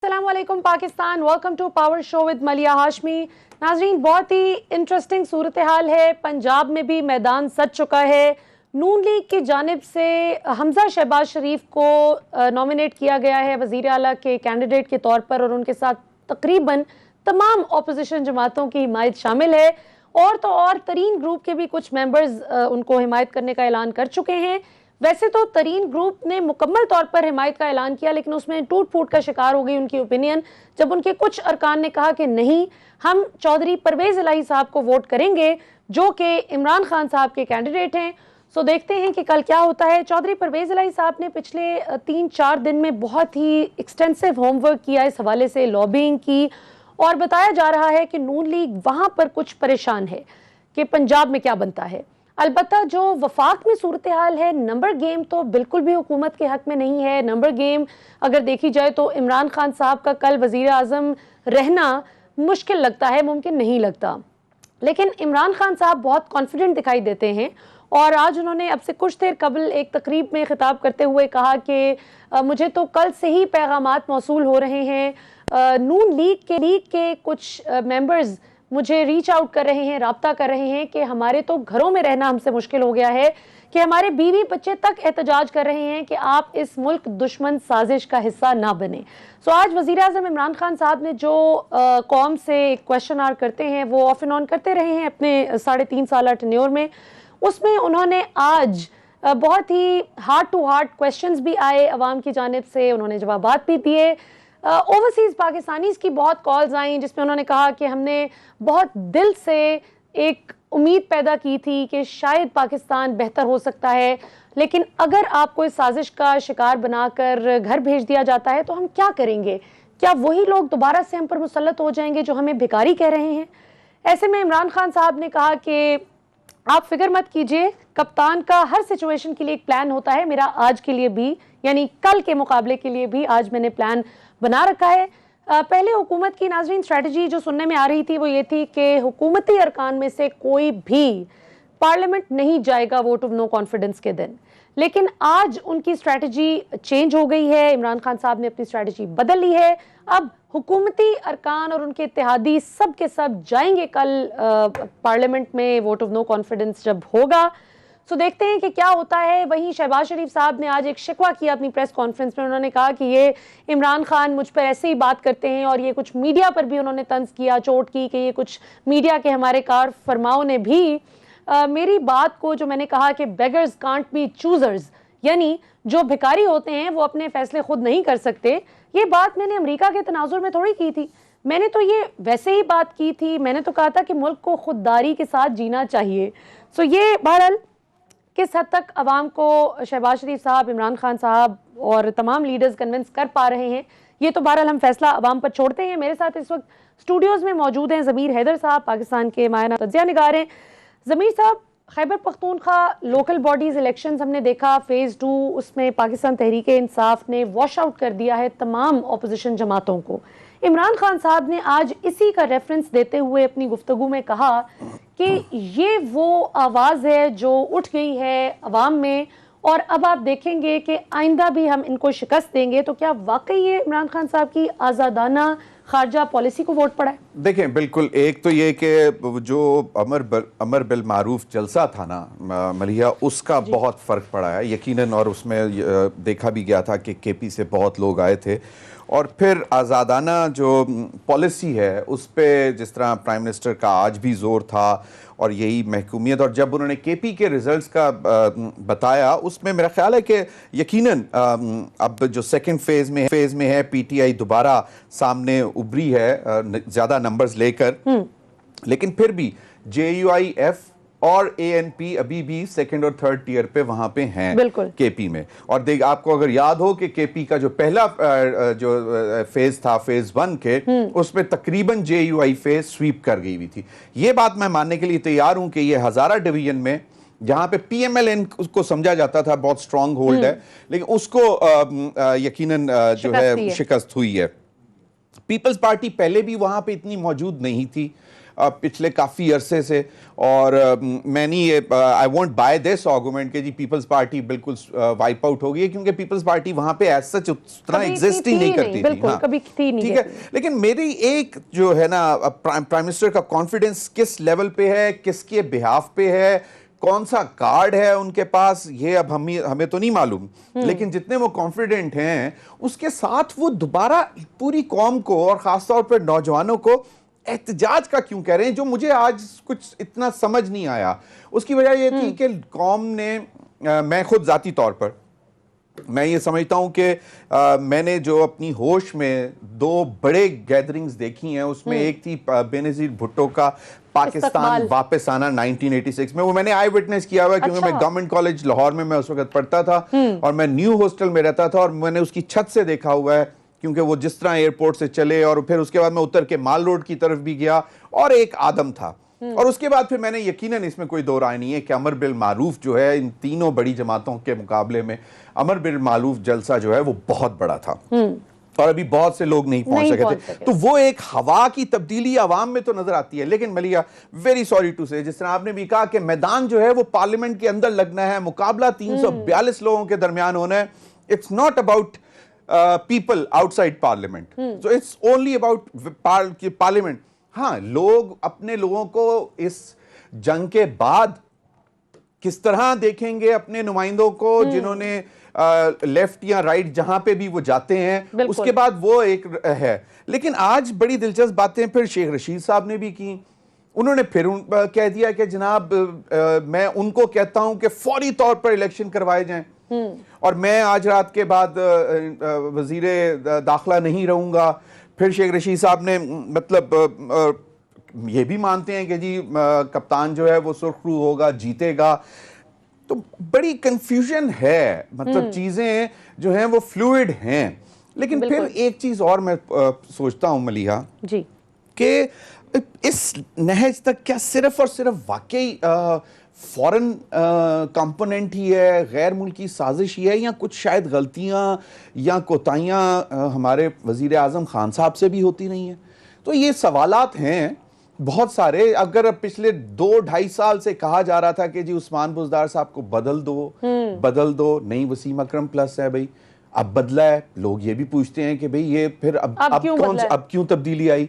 अस्सलामुअलैकुम Pakistan, welcome to power show with Maliya Hashmi. नाजरीन, बहुत ही इंटरेस्टिंग सूरत हाल है। पंजाब में भी मैदान सज चुका है। नून लीग की जानिब से हमजा शहबाज शरीफ को नॉमिनेट किया गया है वज़ीर आला के कैंडिडेट के तौर पर, और उनके साथ तकरीबन तमाम अपोजिशन जमातों की हिमायत शामिल है। और तो और तरीन ग्रुप के भी कुछ मेंबर्स उनको हिमायत करने का ऐलान कर चुके हैं। वैसे तो तरीन ग्रुप ने मुकम्मल तौर पर हिमायत का ऐलान किया, लेकिन उसमें टूट फूट का शिकार हो गई उनकी ओपिनियन, जब उनके कुछ अरकान ने कहा कि नहीं, हम चौधरी परवेज इलाही साहब को वोट करेंगे जो कि इमरान खान साहब के कैंडिडेट हैं। सो देखते हैं कि कल क्या होता है। चौधरी परवेज इलाही साहब ने पिछले 3-4 दिन में बहुत ही एक्सटेंसिव होमवर्क किया, इस हवाले से लॉबिंग की, और बताया जा रहा है कि नून लीग वहां पर कुछ परेशान है कि पंजाब में क्या बनता है। अलबत्ता जो वफाक में सूरत हाल है, नंबर गेम तो बिल्कुल भी हुकूमत के हक में नहीं है। नंबर गेम अगर देखी जाए तो इमरान खान साहब का कल वजीर आज़म रहना मुश्किल लगता है, मुमकिन नहीं लगता। लेकिन इमरान खान साहब बहुत कॉन्फिडेंट दिखाई देते हैं, और आज उन्होंने अब से कुछ देर कबल एक तकरीब में खिताब करते हुए कहा कि मुझे तो कल से ही पैगामात मौसूल हो रहे हैं। नून लीग के कुछ मेंबर्स मुझे रीच आउट कर रहे हैं, राब्ता कर रहे हैं कि हमारे तो घरों में रहना हमसे मुश्किल हो गया है, कि हमारे बीवी बच्चे तक एहतजाज कर रहे हैं कि आप इस मुल्क दुश्मन साजिश का हिस्सा ना बने। सो आज वज़ीर आज़म इमरान खान साहब ने जो कौम से क्वेश्चन आर करते हैं वो ऑफ एंड ऑन करते रहे हैं अपने 3.5 साल टेन्योर में, उसमें उन्होंने आज बहुत ही हार्ट टू हार्ट क्वेश्चंस भी आए अवाम की जानिब से, उन्होंने जवाबात भी दिए। ओवरसीज़ पाकिस्तानीज़ की बहुत कॉल्स आई जिसमें उन्होंने कहा कि हमने बहुत दिल से एक उम्मीद पैदा की थी कि शायद पाकिस्तान बेहतर हो सकता है, लेकिन अगर आपको इस साजिश का शिकार बनाकर घर भेज दिया जाता है तो हम क्या करेंगे? क्या वही लोग दोबारा से हम पर मुसल्लत हो जाएंगे जो हमें भिखारी कह रहे हैं? ऐसे में इमरान खान साहब ने कहा कि आप फिक्र मत कीजिए, कप्तान का हर सिचुएशन के लिए एक प्लान होता है। मेरा आज के लिए भी, यानी कल के मुकाबले के लिए भी आज मैंने प्लान बना रखा है। पहले हुकूमत की नाज़रीन स्ट्रेटजी जो सुनने में आ रही थी वो ये थी कि हुकूमती अरकान में से कोई भी पार्लियामेंट नहीं जाएगा वोट ऑफ नो कॉन्फिडेंस के दिन, लेकिन आज उनकी स्ट्रेटजी चेंज हो गई है। इमरान खान साहब ने अपनी स्ट्रेटजी बदल ली है। अब हुकूमती अरकान और उनके इत्तेहादी सब के सब जाएंगे कल पार्लियामेंट में वोट ऑफ नो कॉन्फिडेंस जब होगा। सो देखते हैं कि क्या होता है। वहीं शहबाज शरीफ साहब ने आज एक शिकवा किया अपनी प्रेस कॉन्फ्रेंस में, उन्होंने कहा कि ये इमरान खान मुझ पर ऐसे ही बात करते हैं, और ये कुछ मीडिया पर भी उन्होंने तंज किया, चोट की कि ये कुछ मीडिया के हमारे कार फरमाओं ने भी मेरी बात को, जो मैंने कहा कि बेगर्स कांट बी चूजर्स, यानी जो भिखारी होते हैं वो अपने फैसले खुद नहीं कर सकते, ये बात मैंने अमेरिका के तनाजुर में थोड़ी की थी। मैंने तो ये वैसे ही बात की थी, मैंने तो कहा था कि मुल्क को खुददारी के साथ जीना चाहिए। सो ये बहरहाल किस हद तक अवाम को शहबाज शरीफ साहब, इमरान खान साहब और तमाम लीडर्स कन्विंस कर पा रहे हैं, ये तो बहरहाल हम फैसला अवाम पर छोड़ते हैं। मेरे साथ इस वक्त स्टूडियोज़ में मौजूद हैं ज़मीर हैदर साहब, पाकिस्तान के मायना तज्ज़िया निगार हैं। ज़मीर साहब, Khyber Pakhtunkhwa local bodies elections हमने देखा फ़ेज़ 2, उसमें पाकिस्तान तहरीक इंसाफ ने वॉश आउट कर दिया है तमाम अपोजिशन जमातों को। इमरान खान साहब ने आज इसी का रेफरेंस देते हुए अपनी गुफ्तगू में कहा कि ये वो आवाज़ है जो उठ गई है अवाम में, और अब आप देखेंगे कि आइंदा भी हम इनको शिकस्त देंगे। तो क्या वाकई ये इमरान खान साहब की आज़ादाना खारजा पॉलिसी को वोट पड़ा है? देखें, बिल्कुल एक तो ये कि जो अमर बिल मारूफ जलसा था ना मलिया, उसका बहुत फ़र्क पड़ा है यकीनन, और उसमें देखा भी गया था कि केपी से बहुत लोग आए थे। और फिर आज़ादाना जो पॉलिसी है उस पर जिस तरह प्राइम मिनिस्टर का आज भी ज़ोर था, और यही महकूमियत, और जब उन्होंने केपी के रिजल्ट्स का बताया उसमें मेरा ख्याल है कि यकीनन अब जो सेकंड फेज़ में है पीटीआई दोबारा सामने उभरी है ज़्यादा नंबर्स लेकर, लेकिन फिर भी जेयूआईएफ और एएनपी अभी भी सेकंड और थर्ड टियर पे वहां पे हैं केपी में। और देख, आपको अगर याद हो कि केपी का जो पहला जो फेज था फेज 1 के, उसमें तकरीबन जेयूआई फेज स्वीप कर गई हुई थी। ये बात मैं मानने के लिए तैयार हूं कि ये हजारा डिवीजन में जहां पे पीएमएलएन को समझा जाता था बहुत स्ट्रांग होल्ड है, लेकिन उसको यकीनन जो है शिकस्त हुई है। पीपल्स पार्टी पहले भी वहां पे इतनी मौजूद नहीं थी, पिछले काफ़ी अरसे से। और मैं नहीं ये I won't by this argument कि जी पीपल्स पार्टी बिल्कुल वाइप आउट हो गई है, क्योंकि पीपल्स पार्टी वहां पे एज सच उतना एग्जिस्ट ही नहीं करती थी। हाँ, कभी थी नहीं, ठीक है। लेकिन मेरी एक जो है ना, प्राइम मिनिस्टर का कॉन्फिडेंस किस लेवल पे है, किसके बिहाफ पे है, कौन सा कार्ड है उनके पास, ये अब हमें तो नहीं मालूम, लेकिन जितने वो कॉन्फिडेंट हैं उसके साथ वो दोबारा पूरी कौम को और खासतौर पर नौजवानों को एहतजाज का क्यों कह रहे हैं, जो मुझे आज कुछ इतना समझ नहीं आया। उसकी वजह यह थी कि कौम ने मैं खुद जाती तौर पर मैं ये समझता हूं कि मैंने जो अपनी होश में दो बड़े गैदरिंग्स देखी हैं, उसमें एक थी बेनजीर भुट्टो का पाकिस्तान वापस आना 1986 में। वो मैंने आई विटनेस किया हुआ, क्योंकि मैं गवर्नमेंट कॉलेज लाहौर में मैं उस वक्त पढ़ता था और मैं न्यू हॉस्टल में रहता था, और मैंने उसकी छत से देखा हुआ है, क्योंकि वो जिस तरह एयरपोर्ट से चले और फिर उसके बाद मैं उतर के माल रोड की तरफ भी गया और एक आदम था। और उसके बाद फिर मैंने यकीनन, इसमें कोई दो राय नहीं है कि अमर बिल मारूफ जो है इन तीनों बड़ी जमातों के मुकाबले में अमर बिल मारूफ जलसा जो है वो बहुत बड़ा था, और अभी बहुत से लोग नहीं पहुंच सके थे। तो वो एक हवा की तब्दीली आवाम में तो नजर आती है। लेकिन मलिया, वेरी सॉरी टू से, जिस तरह आपने भी कहा कि मैदान जो है वो पार्लियामेंट के अंदर लगना है, मुकाबला 342 लोगों के दरमियान होना है। It's not about people outside parliament. So it's only about parliament. हाँ, लोग अपने लोगों को इस जंग के बाद किस तरह देखेंगे, अपने नुमाइंदों को जिन्होंने लेफ्ट या राइट जहां पे भी वो जाते हैं, उसके बाद वो एक है। लेकिन आज बड़ी दिलचस्प बातें फिर शेख रशीद साहब ने भी की। उन्होंने फिर कह दिया कि जनाब मैं उनको कहता हूं कि फौरी तौर पर इलेक्शन करवाए जाएं, और मैं आज रात के बाद वजीरे दाखिला नहीं रहूंगा। फिर शेख रशीद साहब ने मतलब ये भी मानते हैं कि जी कप्तान जो है वो सुर्खरू होगा, जीतेगा। तो बड़ी कंफ्यूजन है, मतलब चीजें जो हैं वो फ्लूइड हैं। लेकिन फिर एक चीज और मैं सोचता हूं मलिहा जी, कि इस नहज तक क्या सिर्फ और सिर्फ वाकई फॉरेन कंपोनेंट ही है, गैर मुल्की साजिश ही है, या कुछ शायद गलतियां या कोताहियां हमारे वजीर आजम खान साहब से भी होती नहीं है? तो ये सवालात हैं बहुत सारे। अगर पिछले 2-2.5 साल से कहा जा रहा था कि जी उस्मान बुज़दार साहब को बदल दो, नई वसीम अकरम प्लस है भाई, अब बदला है, लोग ये भी पूछते हैं कि भाई ये फिर अब क्यों तब्दीली आई?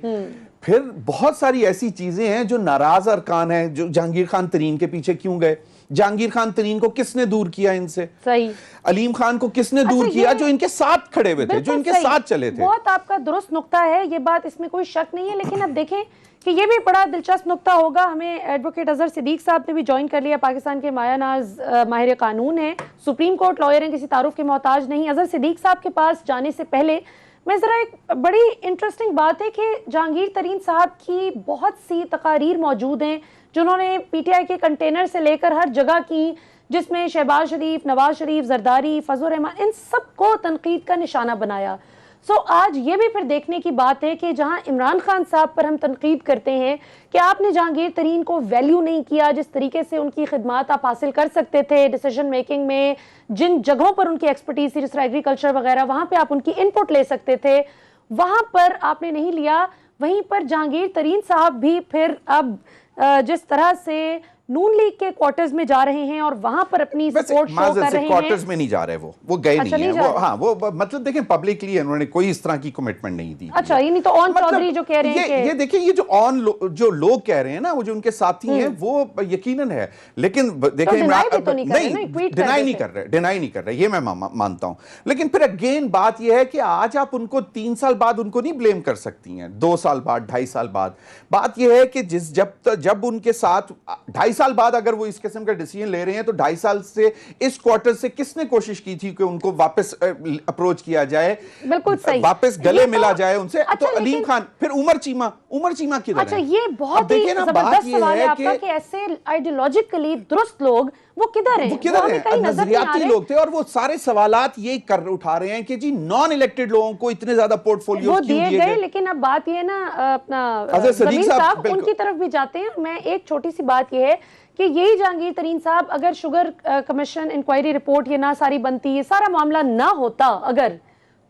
फिर बहुत सारी ऐसी चीजें हैं जो नाराज अरकान है, जो जहांगीर खान तरीन के पीछे क्यों गए? जहांगीर खान तरीन को किसने दूर किया इनसे? सही। अलीम खान को किसने दूर किया, जो इनके साथ खड़े हुए थे, जो इनके साथ चले थे? बहुत आपका दुरुस्त नुक्ता है ये बात, इसमें कोई शक नहीं है। लेकिन अब देखें कि ये भी बड़ा दिलचस्प नुक्ता होगा। हमें एडवोकेट अजहर सिद्दीक साहब ने भी ज्वाइन कर लिया, पाकिस्तान के मायानाज माहिर कानून है, सुप्रीम कोर्ट लॉयर हैं, किसी तारुफ के मोहताज नहीं। अजहर सिद्दीक साहब के पास जाने से पहले मैं ज़रा, एक बड़ी इंटरेस्टिंग बात है कि जहांगीर तरीन साहब की बहुत सी तकारीर मौजूद हैं जिन्होंने पीटीआई के कंटेनर से लेकर हर जगह की, जिसमें शहबाज शरीफ, नवाज शरीफ, जरदारी, फजल रहमान, इन सबको तनकीद का निशाना बनाया। सो आज ये भी फिर देखने की बात है कि जहां इमरान खान साहब पर हम तनकीद करते हैं कि आपने जहांगीर तरीन को वैल्यू नहीं किया, जिस तरीके से उनकी खिदमात आप हासिल कर सकते थे डिसीजन मेकिंग में, जिन जगहों पर उनकी एक्सपर्टीज थी, जिस तरह एग्रीकल्चर वगैरह, वहां पे आप उनकी इनपुट ले सकते थे, वहां पर आपने नहीं लिया। वहीं पर जहांगीर तरीन साहब भी फिर अब जिस तरह से नून लीग के क्वार्टर्स में जा रहे हैं और वहां पर अपनी सपोर्ट शो कर रहे हैं। क्वार्टर्स में नहीं जा रहे, वो गए नहीं है। वो हाँ, वो मतलब देखें पब्लिकली उन्होंने कोई इस तरह की कमिटमेंट नहीं दी। अच्छा, ये नहीं तो ऑन चौधरी जो कह रहे हैं ये देखिए, ये जो लोग कह रहे हैं ना, वो जो उनके साथी हैं, वो यकीनन है। लेकिन देखें, डिनाई नहीं कर रहे, ये मैं मानता हूं। लेकिन फिर अगेन बात ये है कि आज आप उनको 3 साल बाद उनको नहीं ब्लेम कर सकती हैं, 2 साल बाद, 2.5 साल बाद। बात यह है कि जब उनके साथ 2.5 साल बाद अगर वो इस किस्म का डिसीजन ले रहे हैं, तो 2.5 साल से इस क्वार्टर से किसने कोशिश की थी कि उनको वापस अप्रोच किया जाए, बिल्कुल सही, वापस गले मिला जाए उनसे? अच्छा, तो अलीम खान, फिर उमर चीमा किधर है? अच्छा, ये बहुत ही जबरदस्त सवाल है आपका कि ऐसे आइडियोलॉजिकली दुरुस्त लोग वो किधर हैं? नजरियाती लोग थे, और वो सारे सवालात ये कर उठा रहे हैं कि जी नॉन इलेक्टेड लोगों को इतने ज्यादा पोर्टफोलियो क्यों दिए गए? लेकिन अब बात ये ना, अपना जमीन साहब उनकी तरफ भी जाते हैं। मैं एक छोटी सी बात ये है कि यही जहांगीर तरीन साहब, अगर शुगर कमीशन इंक्वायरी रिपोर्ट ये ना सारी बनती, ये सारा मामला ना होता अगर,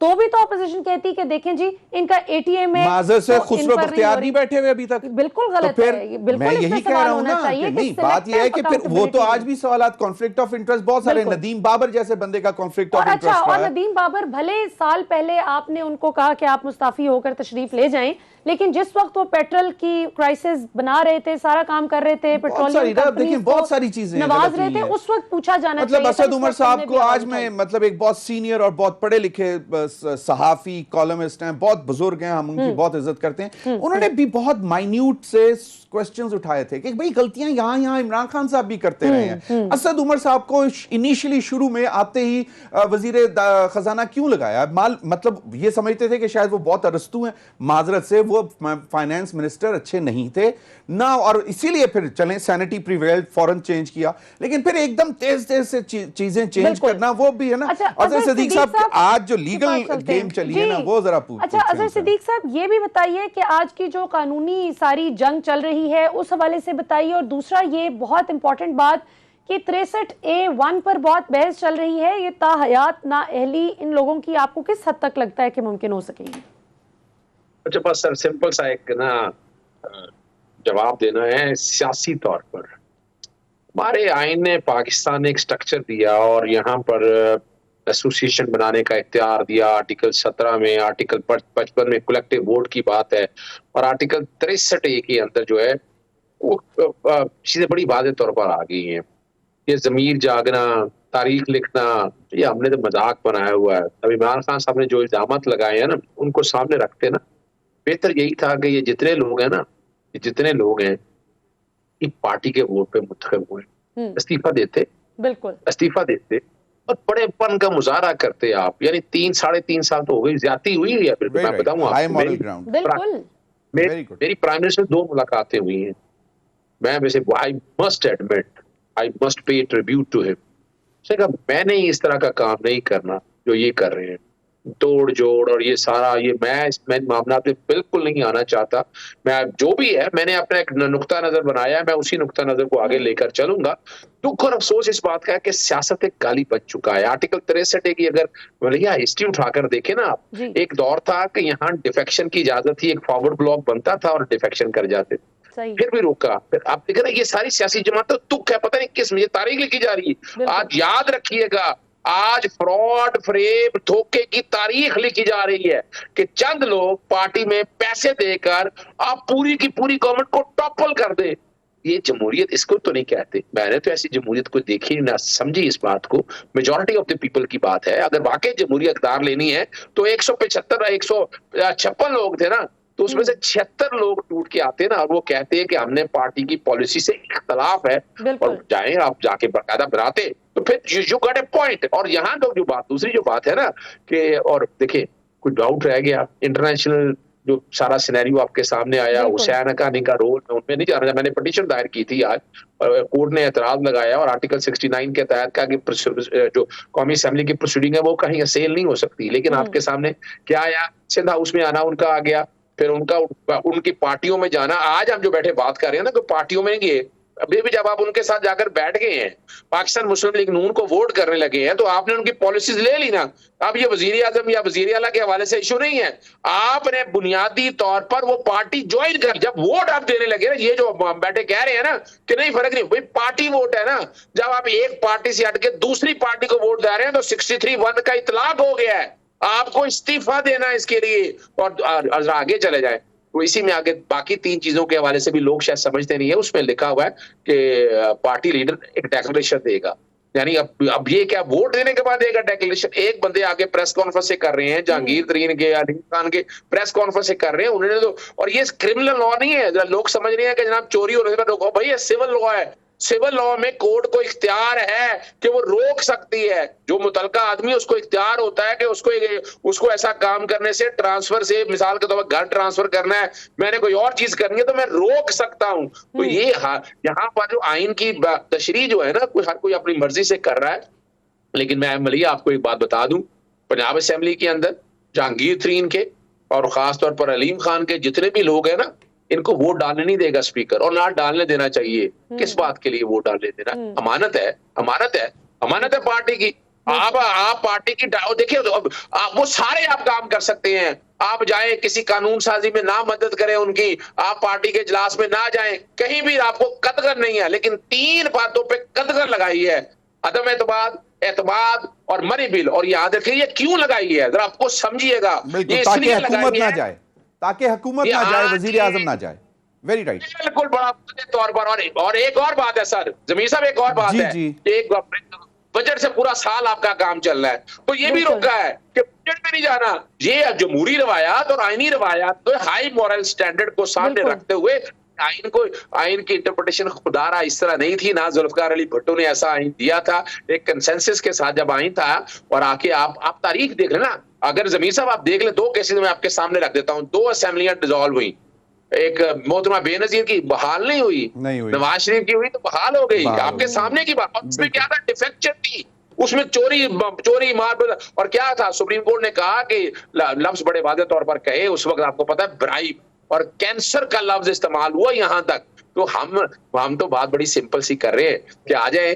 तो भी तो ऑपोजिशन कहती है कि देखें जी इनका एटीएम है, माजर से तो इन खुसरो पर बख्तियार हो नहीं रही। बैठे हुए अभी तक। बिल्कुल तो गलत फिर है ये, बिल्कुल मैं इस पे यही कह सवाल रहा हूं होना ना चाहिए कि कि नहीं, बात यह है कि फिर वो तो accountability आज भी सवालात कॉन्फ्लिक्ट ऑफ इंटरेस्ट बहुत सारे, बिल्कुल। नदीम बाबर जैसे बंदे का कॉन्फ्लिक्ट ऑफ और अच्छा, इंटरेस्ट और रहा है। नदीम बाबर भले साल पहले आपने उनको कहा कि आप मुस्ताफी होकर तशरीफ ले जाएं, लेकिन जिस वक्त वो पेट्रोल की क्राइसिस बना रहे थे, सारा काम कर रहे थे, पेट्रोलियम कंपनीज बहुत सारी चीजें नवाज रहे थे, उस वक्त पूछा जाना मतलब चाहिए। असद उमर साहब को आज मैं मतलब एक बहुत सीनियर और बहुत पढ़े लिखे सहाफी कॉलमिस्ट हैं, बहुत बुजुर्ग हैं, हम उनकी बहुत इज्जत करते हैं। उन्होंने भी बहुत माइन्यूट से क्वेश्चंस उठाए थे कि भाई गलतियां यहां इमरान खान साहब भी करते रहे हैं। असद उमर साहब को इनिशियली शुरू में आते ही वजीर खजाना क्यों लगाया? मतलब ये समझते थे कि शायद वो बहुत अरस्तू हैं, माजरत से वो फाइनेंस मिनिस्टर अच्छे नहीं थे ना, और इसीलिए फिर चलें सैनिटी प्रिवेल्ड, फौरन चेंज किया, लेकिन फिर एकदम तेज से चीजें चेंज करना वो भी है ना। अच्छा, अजहर सिद्दीक साहब आज जो लीगल गेम चली है ना, वो जरा अच्छा, अजहर सिद्दीक साहब ये भी बताइए कि आज की जो कानूनी सारी जंग चल रही है उस हवाले से बताइए, और दूसरा ये बहुत इंपॉर्टेंट बात कि 63A1 पर बहुत बहस चल रही है, ये ताहयात नाअहली इन लोगों की आपको किस हद तक लगता है कि मुमकिन हो सकेगी? अच्छा, बस सर सिंपल सा एक ना जवाब देना है। सियासी तौर पर हमारे आइन ने पाकिस्तान ने एक स्ट्रक्चर दिया और यहाँ पर एसोसिएशन बनाने का इख्तियार दिया। आर्टिकल 17 में, आर्टिकल 55 में कलेक्टिव वोट की बात है, और आर्टिकल 63A के अंदर जो है वो चीजें बड़ी वाज़ेह तौर पर आ गई हैं। ये जमीर जागना, तारीख लिखना, ये हमने तो मजाक बनाया हुआ है। अब इमरान खान साहब ने जो इल्जामात लगाए हैं ना, उनको सामने रखते ना, बेहतर यही था कि ये जितने लोग हैं ना, ये जितने लोग हैं, एक पार्टी के वोट पे मुंतखब हुए, इस्तीफा देते, बिल्कुल इस्तीफा देते और बड़ेपन का मुजाहरा करते आप। यानी 3-3.5 साल तो हो गई, ज्यादती हुई है। बिल्कुल मैं बताऊं आपको, बिल्कुल मेरी प्राइम मिनिस्टर 2 मुलाकातें हुई हैं। मैं वैसे I must admit, I must pay tribute to him. उसने कहा मैंने इस तरह का काम नहीं करना जो ये कर रहे हैं, तोड़ जोड़ और ये सारा, ये मैं इसमें मामला में बिल्कुल नहीं आना चाहता। मैं जो भी है, मैंने अपना एक नुक्ता नजर बनाया है, मैं उसी नुक्ता नजर को आगे लेकर चलूंगा। दुख और अफसोस इस बात का है कि सियासत एक गाली बन चुका है। आर्टिकल 63 की अगर भैया हिस्ट्री उठाकर देखें ना आप, एक दौर था कि यहाँ डिफेक्शन की इजाजत थी, एक फॉरवर्ड ब्लॉक बनता था और डिफेक्शन कर जाते थे, फिर भी रोका। फिर आप देख रहे हैं ये सारी सियासी जमात तो तुक है, पता नहीं किस में ये तारीख लिखी जा रही है। आज याद रखिएगा, आज फ्रॉड, फ्रेब, धोखे की तारीख लिखी जा रही है कि चंद लोग पार्टी में पैसे देकर आप पूरी की पूरी गवर्नमेंट को टॉपल कर दे। ये जमहूरियत इसको तो नहीं कहते। मैंने तो ऐसी जमहूरियत को देखी ना समझी। इस बात को मेजॉरिटी ऑफ द पीपल की बात है। अगर वाकई जमहूरियत दार लेनी है तो 175 156 लोग थे ना, तो उसमें से 76 लोग टूट के आते ना, और वो कहते हैं कि हमने पार्टी की पॉलिसी से इख्तलाफ है, और जाएं आप जाके बकायदा बनाते, तो फिर यू गॉट ए पॉइंट। और यहाँ तो जो बात, दूसरी जो बात है ना कि, और देखिए कुछ डाउट रह गया, इंटरनेशनल जो सारा सिनेरियो आपके सामने आया, हुसैन हक्कानी का रोल मैं उनमें नहीं जा रहा। मैंने पिटीशन दायर की थी आज, और कोर्ट ने एतराज लगाया और आर्टिकल 69 के तहत कहा कि जो कौमी असेंबली की प्रोसीडिंग है वो कहीं असेल नहीं हो सकती। लेकिन आपके सामने क्या आया, सिंध हाउस में आना उनका आ गया, फिर उनकी पार्टियों में जाना। आज हम जो बैठे बात कर रहे हैं ना, तो पार्टियों में गए, अभी भी जब आप उनके साथ जाकर बैठ गए हैं, पाकिस्तान मुस्लिम लीग नून को वोट करने लगे हैं, तो आपने उनकी पॉलिसीज ले ली ना। अब ये वजीर आजम या वजीर आला के हवाले से इशू नहीं है, आपने बुनियादी तौर पर वो पार्टी ज्वाइन कर, जब वोट आप देने लगे ना, ये जो बैठे कह रहे हैं ना कि नहीं फर्क नहीं, भाई पार्टी वोट है ना। जब आप एक पार्टी से हटके दूसरी पार्टी को वोट दे रहे हैं तो 63(1) का इतलाक हो गया है, आपको इस्तीफा देना है इसके लिए, और आगे चले जाए। तो इसी में आगे बाकी 3 चीजों के हवाले से भी लोग शायद समझते नहीं है। उसमें लिखा हुआ है कि पार्टी लीडर एक डेक्लेरेशन देगा, यानी अब ये क्या वोट देने के बाद देगा डेक्लेरेशन? एक बंदे आगे प्रेस कॉन्फ्रेंस से कर रहे हैं, जहांगीर तरीन के, अलीम खान के प्रेस कॉन्फ्रेंस से कर रहे हैं उन्होंने तो। और ये क्रिमिनल लॉ नहीं है, लोग समझ रहे हैं कि जनाब चोरी हो रही है, भाई ये सिविल लॉ है। सिविल लॉ में कोर्ट को इख्तियार है कि वो रोक सकती है, जो मुतलका आदमी उसको इख्तियार होता है कि उसको ऐसा काम करने से, ट्रांसफर से, मिसाल के तौर पर घर ट्रांसफर करना है, मैंने कोई और चीज करनी है तो मैं रोक सकता हूं। तो ये यहाँ पर जो आइन की तशरीह जो है ना, हर कोई अपनी मर्जी से कर रहा है। लेकिन मैं मलिया आपको एक बात बता दूं, पंजाब असेंबली के अंदर जहांगीर तरीन के और खासतौर पर अलीम खान के जितने भी लोग हैं ना, इनको वोट डालने नहीं देगा स्पीकर, और ना डालने देना चाहिए। किस बात के लिए वोट डालने देना? अमानत है, अमानत है, अमानत है पार्टी की। आप पार्टी की देखिए वो सारे आप काम कर सकते हैं। आप जाएं किसी कानून साजी में ना मदद करें उनकी, आप पार्टी के इजलास में ना जाएं, कहीं भी आपको कदगर नहीं है, लेकिन 3 बातों पे कदगर लगाई है, अदम एतमाद, एतमाद और मनी बिल। और याद रखिए ये क्यों लगाई है, जरा आपको समझिएगा। बिल्कुल, ये ताकि इसलिए हुकूमत लगाई ना है, जाए, ताकि हुकूमत ना जाए, वजीर आजम ना जाए। वेरी राइट, बिल्कुल बड़ा तौर पर। और एक और बात है सर जमीर साहब, एक और बात जी है, जी, एक बजट से पूरा साल आपका काम चल रहा है, तो ये भी बिल्कुल। रोका है कि बजट में नहीं जाना। ये जमहूरी रवायात और आईनी रवायात तो हाई मॉरल स्टैंडर्ड को सामने बिल्कुल। रखते हुए आइन की इंटरप्रिटेशन खुदारा इस तरह नहीं थी ना, जुल्फकार अली भुट्टो ने ऐसा आइन दिया था एक कंसेंसस के साथ जब आइन था। और आके आप तारीख देख लेना, अगर जमीर साहब आप देख ले, 2 केसेस में आपके सामने रख देता हूं, 2 असेंबलियां डिसॉल्व हुई। एक मोहतरमा बेनजीर की बहाल नहीं हुई, नवाज शरीफ की हुई तो बहाल हो गई, आपके सामने की बात। उसमें क्या था, डिफेक्शन थी, उसमें चोरी मार। और क्या था, सुप्रीम कोर्ट ने कहा कि लफ्ज बड़े वादे तौर पर कहे उस वक्त, आपको पता है ब्राइब और कैंसर का लफ्ज इस्तेमाल हुआ यहां तक। तो हम तो बात बड़ी सिंपल सी कर रहे हैं कि आ जाए,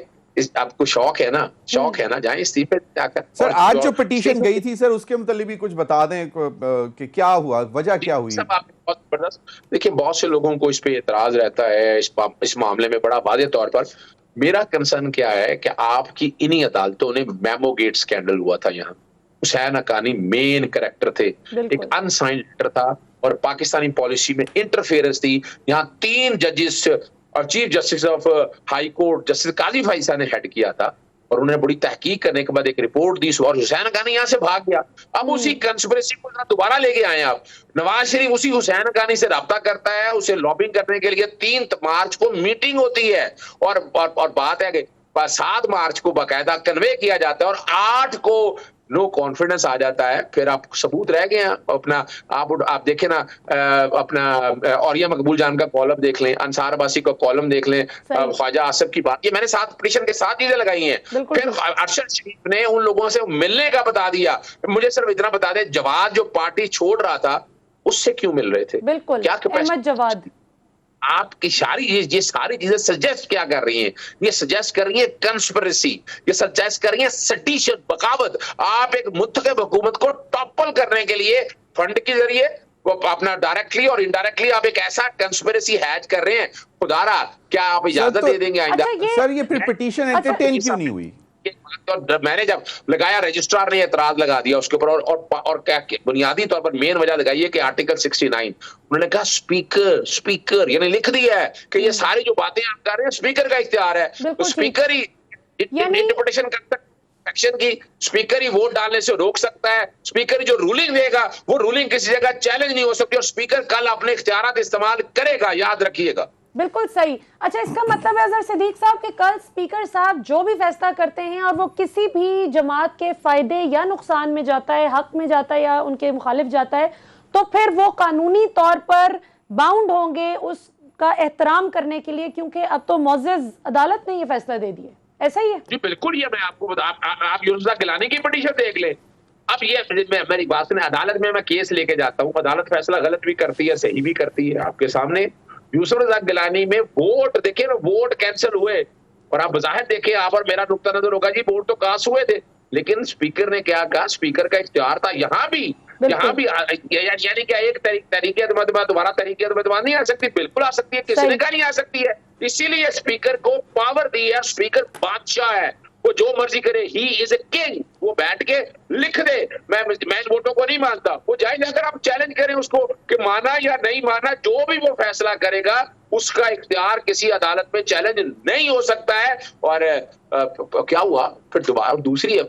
आपको शौक है ना, जाए इस्तीफे जाकर। सर आज जो पिटीशन गई थी सर, उसके मुतालिक भी कुछ बता दें कि क्या हुआ, वजह क्या हुई? सब आपने बहुत जबरदस्त देखिए, बहुत से लोगों को इस पे एतराज रहता है इस मामले में बड़ा वादे तौर पर। मेरा कंसर्न क्या है कि आपकी इन्हीं अदालतों ने मेमो गेट स्कैंडल हुआ था, यहाँ हुसैन हक्कानी मेन कैरेक्टर थे, एक अनसाइंड लेटर था और पाकिस्तानी पॉलिसी में इंटरफेरेंस थी। यहाँ 3 जजेस और chief justice of high court justice Qazi Faisal ने हेड किया था, और उन्होंने बड़ी तहकीक करने के बाद एक रिपोर्ट दी और हुसैन हक्कानी यहाँ से भाग गया। अब उसी कंस्पिरेसी को दोबारा लेके आए आप। नवाज शरीफ उसी हुसैन हक्कानी से राब्ता करता है, उसे लॉबिंग करने के लिए 3 मार्च को मीटिंग होती है, और बात है कि 7 मार्च को बाकायदा कन्वे किया जाता है और 8 को नो कॉन्फिडेंस आ जाता है। फिर आप सबूत रह गए हैं अपना, आप देखें ना, अपना औरिया मकबूल जान का कॉलम देख लें, अंसार अब्बासी का कॉलम देख लें, ख्वाजा आसिफ की बात, ये मैंने 7 पिटीशन के 7 चीजें लगाई हैं। फिर अरशद शरीफ ने उन लोगों से मिलने का बता दिया। मुझे सिर्फ इतना बता दे, जवाद जो पार्टी छोड़ रहा था उससे क्यों मिल रहे थे? बिल्कुल, क्या अहमद जवाद आपकी ये सारी चीजें सजेस्ट क्या कर रही हैं? ये सजेस्ट कर रही है कंस्पिरेसी, ये सजेस्ट कर रही है सटीशन, बगावत। आप एक मुत्तक़िब हुकूमत को टॉपल करने के लिए फंड के जरिए वो अपना डायरेक्टली और इनडायरेक्टली आप एक ऐसा कंस्पिरेसी हैच कर रहे हैं। खुदारा क्या आप इजाजत दे देंगे आइंदा? सर ये फिर पिटीशन एंटरटेन क्यों नहीं हुई? और मैंने जब लगाया, रजिस्ट्रार ने एतराज लगा दिया उसके ऊपर, और क्या बुनियादी तौर पर मेन वजह लगाई है कि आर्टिकल 69, उन्होंने कहा स्पीकर यानी लिख दिया है कि ये सारी जो बातें आप कर रहे हैं स्पीकर का इख्तियार है, तो स्पीकर ही इंटरप्रिटेशन कर सकता है एक्शन की, स्पीकर ही वोट डालने से रोक सकता है, स्पीकर जो रूलिंग देगा वो रूलिंग किसी जगह चैलेंज नहीं हो सकती, और स्पीकर कल अपने इख्तियारात इस्तेमाल करेगा, याद रखिएगा। बिल्कुल सही। अच्छा, इसका मतलब है अजहर सिद्दीक साहब कि कल स्पीकर साहब जो भी फैसला करते हैं और वो किसी भी जमात के फायदे या नुकसान में जाता है, हक में जाता है या उनके मुखालिफ जाता है, तो फिर वो कानूनी तौर पर बाउंड होंगे उसका एहतराम करने के लिए, क्योंकि अब तो मुअज़्ज़ज़ अदालत ने ये फैसला दे दिया। ऐसा ही है जी बिल्कुल। ये मैं आपको बता, आप यूनुस गिलानी की पिटीशन देख ले। अब ये मेरी बात सुने, अदालत में मैं केस लेके जाता हूँ, अदालत फैसला गलत भी करती है सही भी करती है, आपके सामने यूसुफ रज़ाक गिलानी में वोट देखिए ना, वोट कैंसिल हुए, और आप बज़ाहिर देखिए, आप और मेरा नुक्ता नजर होगा जी, वोट तो कास्ट हुए थे, लेकिन स्पीकर ने क्या कहा, स्पीकर का इख्तियार था। यहाँ भी यानी क्या एक तरीके दोबारा तरीके नहीं आ सकती, बिल्कुल आ सकती है, किसी ने कहा नहीं आ सकती है। इसीलिए स्पीकर को पावर दी है, स्पीकर बादशाह है, वो जो मर्जी करे, ही इज ए किंग। वो बैठ के लिख दे, मैं इन वोटों को नहीं मानता, वो जाए जाकर आप चैलेंज करें उसको कि माना या नहीं माना, जो भी वो फैसला करेगा उसका इख्तियार किसी अदालत में चैलेंज नहीं हो सकता है। और क्या हुआ फिर दोबारा दूसरी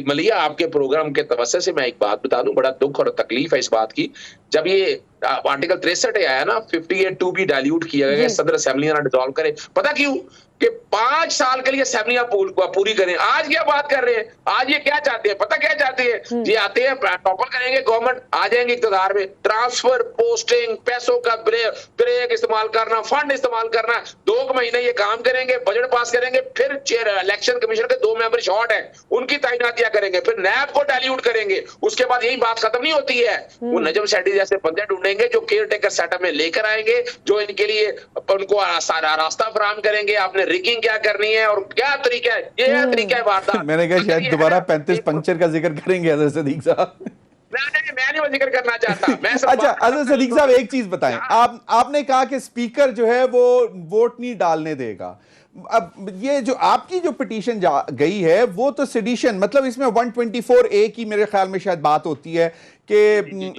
मलिया, आपके प्रोग्राम के तवज्जो से मैं एक बात बता दूं, बड़ा दुख और तकलीफ है इस बात की, जब ये आर्टिकल 63 आया ना, 58(2) भी डाइल्यूट किया गया, सदर असेंबली ना डिसॉल्व करे। पता क्यों? कि 5 साल के लिए असेंबलियां पूरी करें। आज क्या बात कर रहे हैं, आज ये क्या चाहते हैं, पता क्या जाती है। ये आते हैं, टॉपल करेंगे, गवर्नमेंट आ जाएंगे इक़्तिदार में, ट्रांसफर, पोस्टिंग, पैसों का ब्रेक इस्तेमाल करना, फंड इस्तेमाल करना, 2 महीने ये काम करेंगे, बजट पास करेंगे, फिर चेयर इलेक्शन कमीशन के 2 मेंबर शॉर्ट है, उनकी तैनातियां करेंगे, फिर नैब को डाइल्यूट करेंगे। उसके बाद यही बात खत्म नहीं होती है, वो नजम सेठी जैसे बंदे ढूंढेंगे जो केयर टेकर सेटअप में लेकर आएंगे, जो इनके लिए उनको रास्ता फराहम करेंगे, आपने रिगिंग क्या करनी है और क्या तरीका है, ये है तरीका है वारदात। मैंने कहा शायद दोबारा 35 पंक्चर का जिक्र करेंगे अजहर सदीक साहब। मैं नहीं वो जिक्र करना चाहता, मैं अच्छा अजहर सदीक साहब एक चीज बताएं, आपने कहा कि स्पीकर जो है वो वोट नहीं डालने देगा। अब ये जो आपकी जो पिटीशन गई है वो तो सेडिशन, मतलब इसमें 124A की मेरे ख्याल में शायद बात होती है कि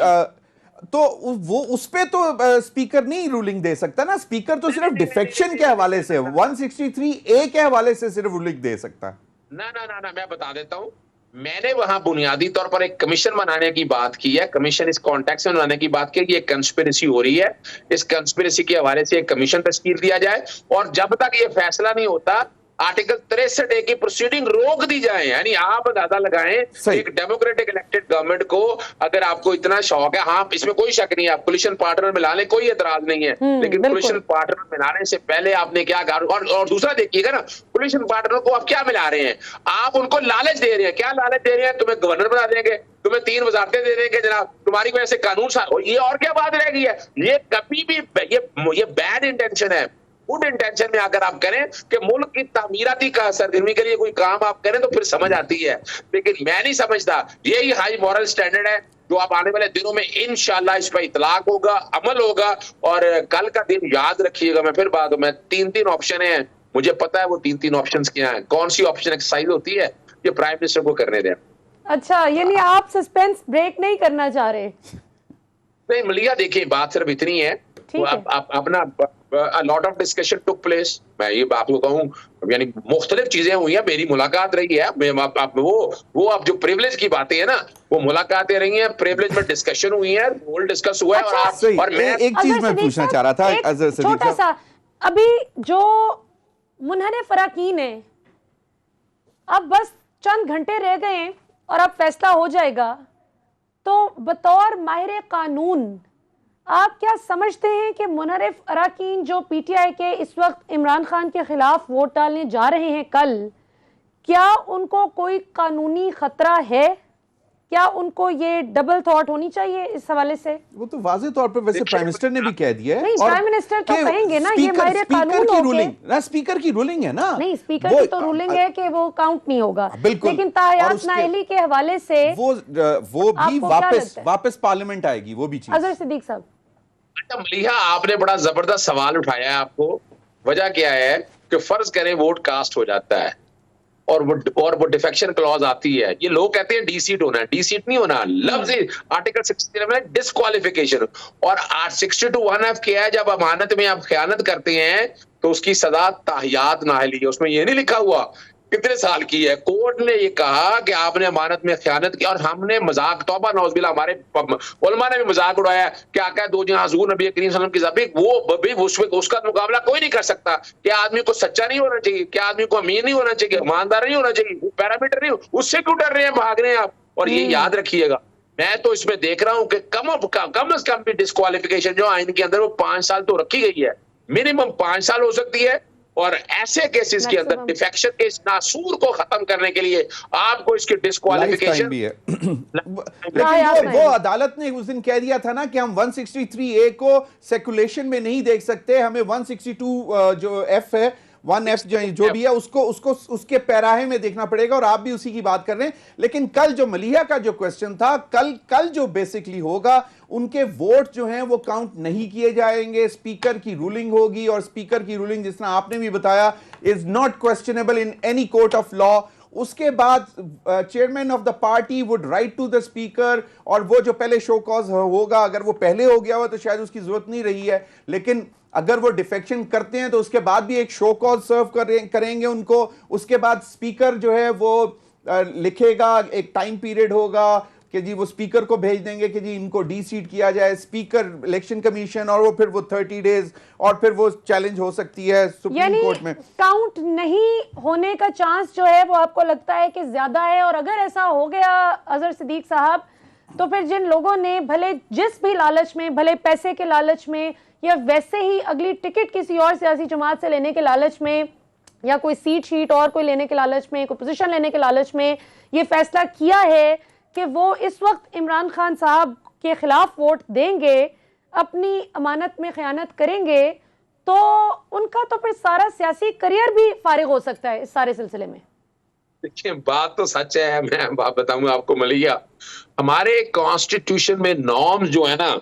तो वो उस पे तो स्पीकर नहीं रूलिंग दे सकता ना, स्पीकर तो सिर्फ डिफेक्शन के हवाले से 163A के हवाले से सिर्फ रूलिंग दे सकता है। ना मैं बता देता हूं, मैंने वहां बुनियादी तौर पर एक कमीशन बनाने की बात की है, कमीशन इस कॉन्टेक्स्ट में बनाने की बात की है कि एक कंस्पिरेसी हो रही है, इस कंस्पिरेसी के हवाले से एक कमीशन तश्कील दिया जाए और जब तक ये फैसला नहीं होता आर्टिकल 63A की प्रोसीडिंग रोक दी जाए। यानी आप अंदाजा लगाएं, एक डेमोक्रेटिक इलेक्टेड गवर्नमेंट को अगर आपको इतना शौक है, हाँ इसमें कोई शक नहीं है, आप कोलिशन पार्टनर मिला लें, कोई एतराज नहीं है, लेकिन कोलिशन पार्टनर मिलाने से पहले आपने क्या और दूसरा देखिएगा ना, कोलिशन पार्टनर को आप क्या मिला रहे हैं, आप उनको लालच दे रहे हैं। क्या लालच दे रहे हैं? तुम्हें गवर्नर बना देंगे, तुम्हें 3 वजारतें दे देंगे जनाब, तुम्हारी वजह से कानून, ये और क्या बात रह गई है। ये कभी भी ये बैड इंटेंशन है। गुड इंटेंशन में अगर आप करें कि मुल्क की तामीराती का सरगर्मी के लिए कोई काम आप करें तो फिर समझ आती है, लेकिन मैं नहीं समझता यही हाई मॉरल स्टैंडर्ड है जो आप आने वाले दिनों में इंशाल्लाह इस पर इतलाक होगा, अमल होगा। और कल का दिन याद रखिएगा, मैं फिर बात में 3 ऑप्शन है, मुझे पता है वो 3 ऑप्शन क्या है, कौन सी ऑप्शन एक्सरसाइज होती है, ये प्राइम मिनिस्टर को करने दें। अच्छा, यानी आप सस्पेंस ब्रेक नहीं करना चाह रहे? नहीं मलिया, देखिए बात सिर्फ इतनी है, अपना lot of discussion took place. मैं ये बात को कहूं, यानी मुख्तलिफ चीजें हुई हैं, मेरी मुलाकात रही है, वो आप जो प्रिविलेज की बातें है ना, वो मुलाकातें रही हैं, प्रिविलेज में डिस्कशन हुई है, रोल डिस्कस हुआ है। अच्छा, और मैं एक चीज मैं पूछना चाह रहा था, छोटा सा, अभी जो मुनहरिफ अराकीन है, अब बस चंद घंटे रह गए हैं और अब फैसला हो जाएगा, तो बतौर माहिर कानून आप क्या समझते हैं कि मुनहरिफ अराकीन जो पीटीआई के इस वक्त इमरान खान के खिलाफ वोट डालने जा रहे हैं कल, क्या उनको कोई कानूनी खतरा है? क्या उनको ये डबल थॉट होनी चाहिए इस हवाले से? वो तो वाज़ेह तौर पर वैसे प्राइम मिनिस्टर ने भी कह दिया है। नहीं, प्राइम मिनिस्टर तो कहेंगे ना, ये माहिर कानून की रूलिंग ना, स्पीकर की रूलिंग है ना। नहीं, स्पीकर की तो रूलिंग है कि वो काउंट नहीं होगा, लेकिन तायात नाइली के हवाले से वो भी वापस पार्लियामेंट आएगी, वो भी चीज। अजहर सिद्दीक साहब, अच्छा मलिहा, आपने बड़ा जबरदस्त सवाल उठाया है। आपको वजह क्या है कि फर्ज करें वोट कास्ट हो जाता है और वो डिफेक्शन क्लॉज आती है, ये लोग कहते हैं डीसीट होना है, डीसीट नहीं होना, लफ्ज आर्टिकल 63 में डिस्क्वालिफिकेशन। और 62(1)(f) क्या है, जब अमानत में आप खयानत करते हैं तो उसकी सजा ताहियात नाअहली है, उसमें ये नहीं लिखा हुआ कितने साल की है। कोर्ट ने ये कहा कि आपने अमानत में खयानत की, और हमने मजाक, तौबा नौज़बिल्लाह, हमारे उलमा ने भी मजाक उड़ाया क्या क्या दो जहां हुजूर नबी करीम सल्लल्लाहु अलैहि वसल्लम की वो उसका मुकाबला कोई नहीं कर सकता। क्या आदमी को सच्चा नहीं होना चाहिए, क्या आदमी को अमीन नहीं होना चाहिए, ईमानदार नहीं होना चाहिए, वो पैरामीटर नहीं, उससे क्यों डर रहे हैं, भाग रहे हैं आप। और ये याद रखिएगा, मैं तो इसमें देख रहा हूं कि कम अज कम भी डिस्क्वालिफिकेशन जो आइन के अंदर वो 5 साल तो रखी गई है, मिनिमम 5 साल हो सकती है। और ऐसे केसेस के अंदर डिफेक्शन के इस नासूर को खत्म करने के लिए आपको इसकी डिस्क्वालिफिकेशन भी है। लेकिन वो अदालत ने उस दिन कह दिया था ना कि हम 163A को सेकुलेशन में नहीं देख सकते, हमें 162 जो F है, 1F जो भी है उसको उसके पैराहे में देखना पड़ेगा, और आप भी उसी की बात कर रहे हैं। लेकिन कल जो मलिहा का जो क्वेश्चन था, कल जो बेसिकली होगा, उनके वोट जो हैं वो काउंट नहीं किए जाएंगे, स्पीकर की रूलिंग होगी, और स्पीकर की रूलिंग जिस तरह आपने भी बताया is not questionable in any court of law. उसके बाद chairman of the party would write to the speaker, और वो जो पहले शो कॉज होगा, अगर वो पहले हो गया हो तो शायद उसकी जरूरत नहीं रही है, लेकिन अगर वो डिफेक्शन करते हैं तो उसके बाद भी एक शो कॉज सर्व करेंगे उनको। उसके बाद स्पीकर जो है वो लिखेगा, एक टाइम पीरियड होगा कि जी वो स्पीकर को भेज देंगे कि जी इनको डी सीट किया जाए, स्पीकर इलेक्शन कमीशन, और वो फिर वो 30 डेज और फिर वो चैलेंज हो सकती है सुप्रीम कोर्ट में। काउंट नहीं होने का चांस जो है वो आपको लगता है कि ज्यादा है? और अगर ऐसा हो गया अजहर सिद्दीक साहब, तो फिर जिन लोगों ने भले जिस भी लालच में, भले पैसे के लालच में या वैसे ही अगली टिकट किसी और सियासी जमात से लेने के लालच में या कोई सीट शीट और कोई लेने के लालच में, कोई पोजीशन लेने के लालच में ये फैसला किया है कि वो इस वक्त इमरान खान साहब के खिलाफ वोट देंगे, अपनी अमानत में खयानत करेंगे, तो उनका तो फिर सारा सियासी करियर भी फारिग हो सकता है इस सारे सिलसिले में। देखिए, बात तो सच है। मैं बात बताऊंगा आपको मलिया, हमारे कॉन्स्टिट्यूशन में नॉर्म्स जो है ना,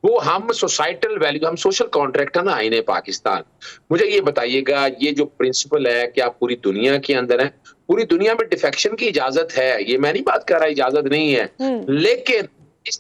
वो हम सोसाइटल वैल्यू, हम सोशल कॉन्ट्रैक्ट है ना आईने पाकिस्तान। मुझे ये बताइएगा, ये जो प्रिंसिपल है कि आप पूरी दुनिया के अंदर है, पूरी दुनिया में डिफेक्शन की इजाजत है, ये मैं नहीं बात कर रहा इजाजत नहीं है, लेकिन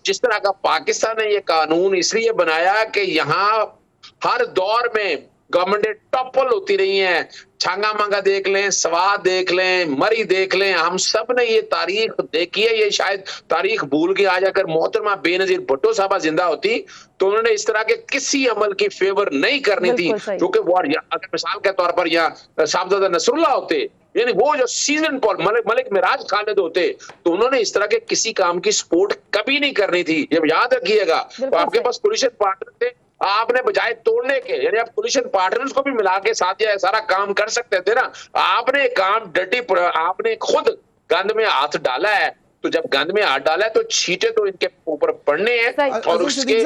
जिस तरह का पाकिस्तान ने ये कानून इसलिए बनाया कि यहाँ हर दौर में गवर्नमेंट टॉपल होती रही है, छांगा मांगा देख लें, स्वाद देख लें, मरी देख लें, हम सब ने ये तारीख देखी है। ये शायद तारीख भूल के आज अगर मोहतरमा बेनजीर भुट्टो साहबा जिंदा होती तो उन्होंने इस तरह के किसी अमल की फेवर नहीं करनी थी, क्योंकि वो अगर मिसाल के तौर पर यहाँ साहबजादा नसरुल्लाह होते, यानी वो जो सीजन मलिक मिराज खालिद होते, तो उन्होंने इस तरह के किसी काम की सपोर्ट कभी नहीं करनी थी। जब याद रखिएगा, तो आपके पास कोलिशन पार्टनर थे, आपने बजाय तोड़ने के, यानी आप कोलिशन पार्टनर्स को भी मिला के साथ ये सारा काम कर सकते थे ना, आपने काम आपने खुद गंद में हाथ डाला है। तो जब गंद में हाथ डाला है तो छींटे तो इनके ऊपर पड़ने हैं। और उसके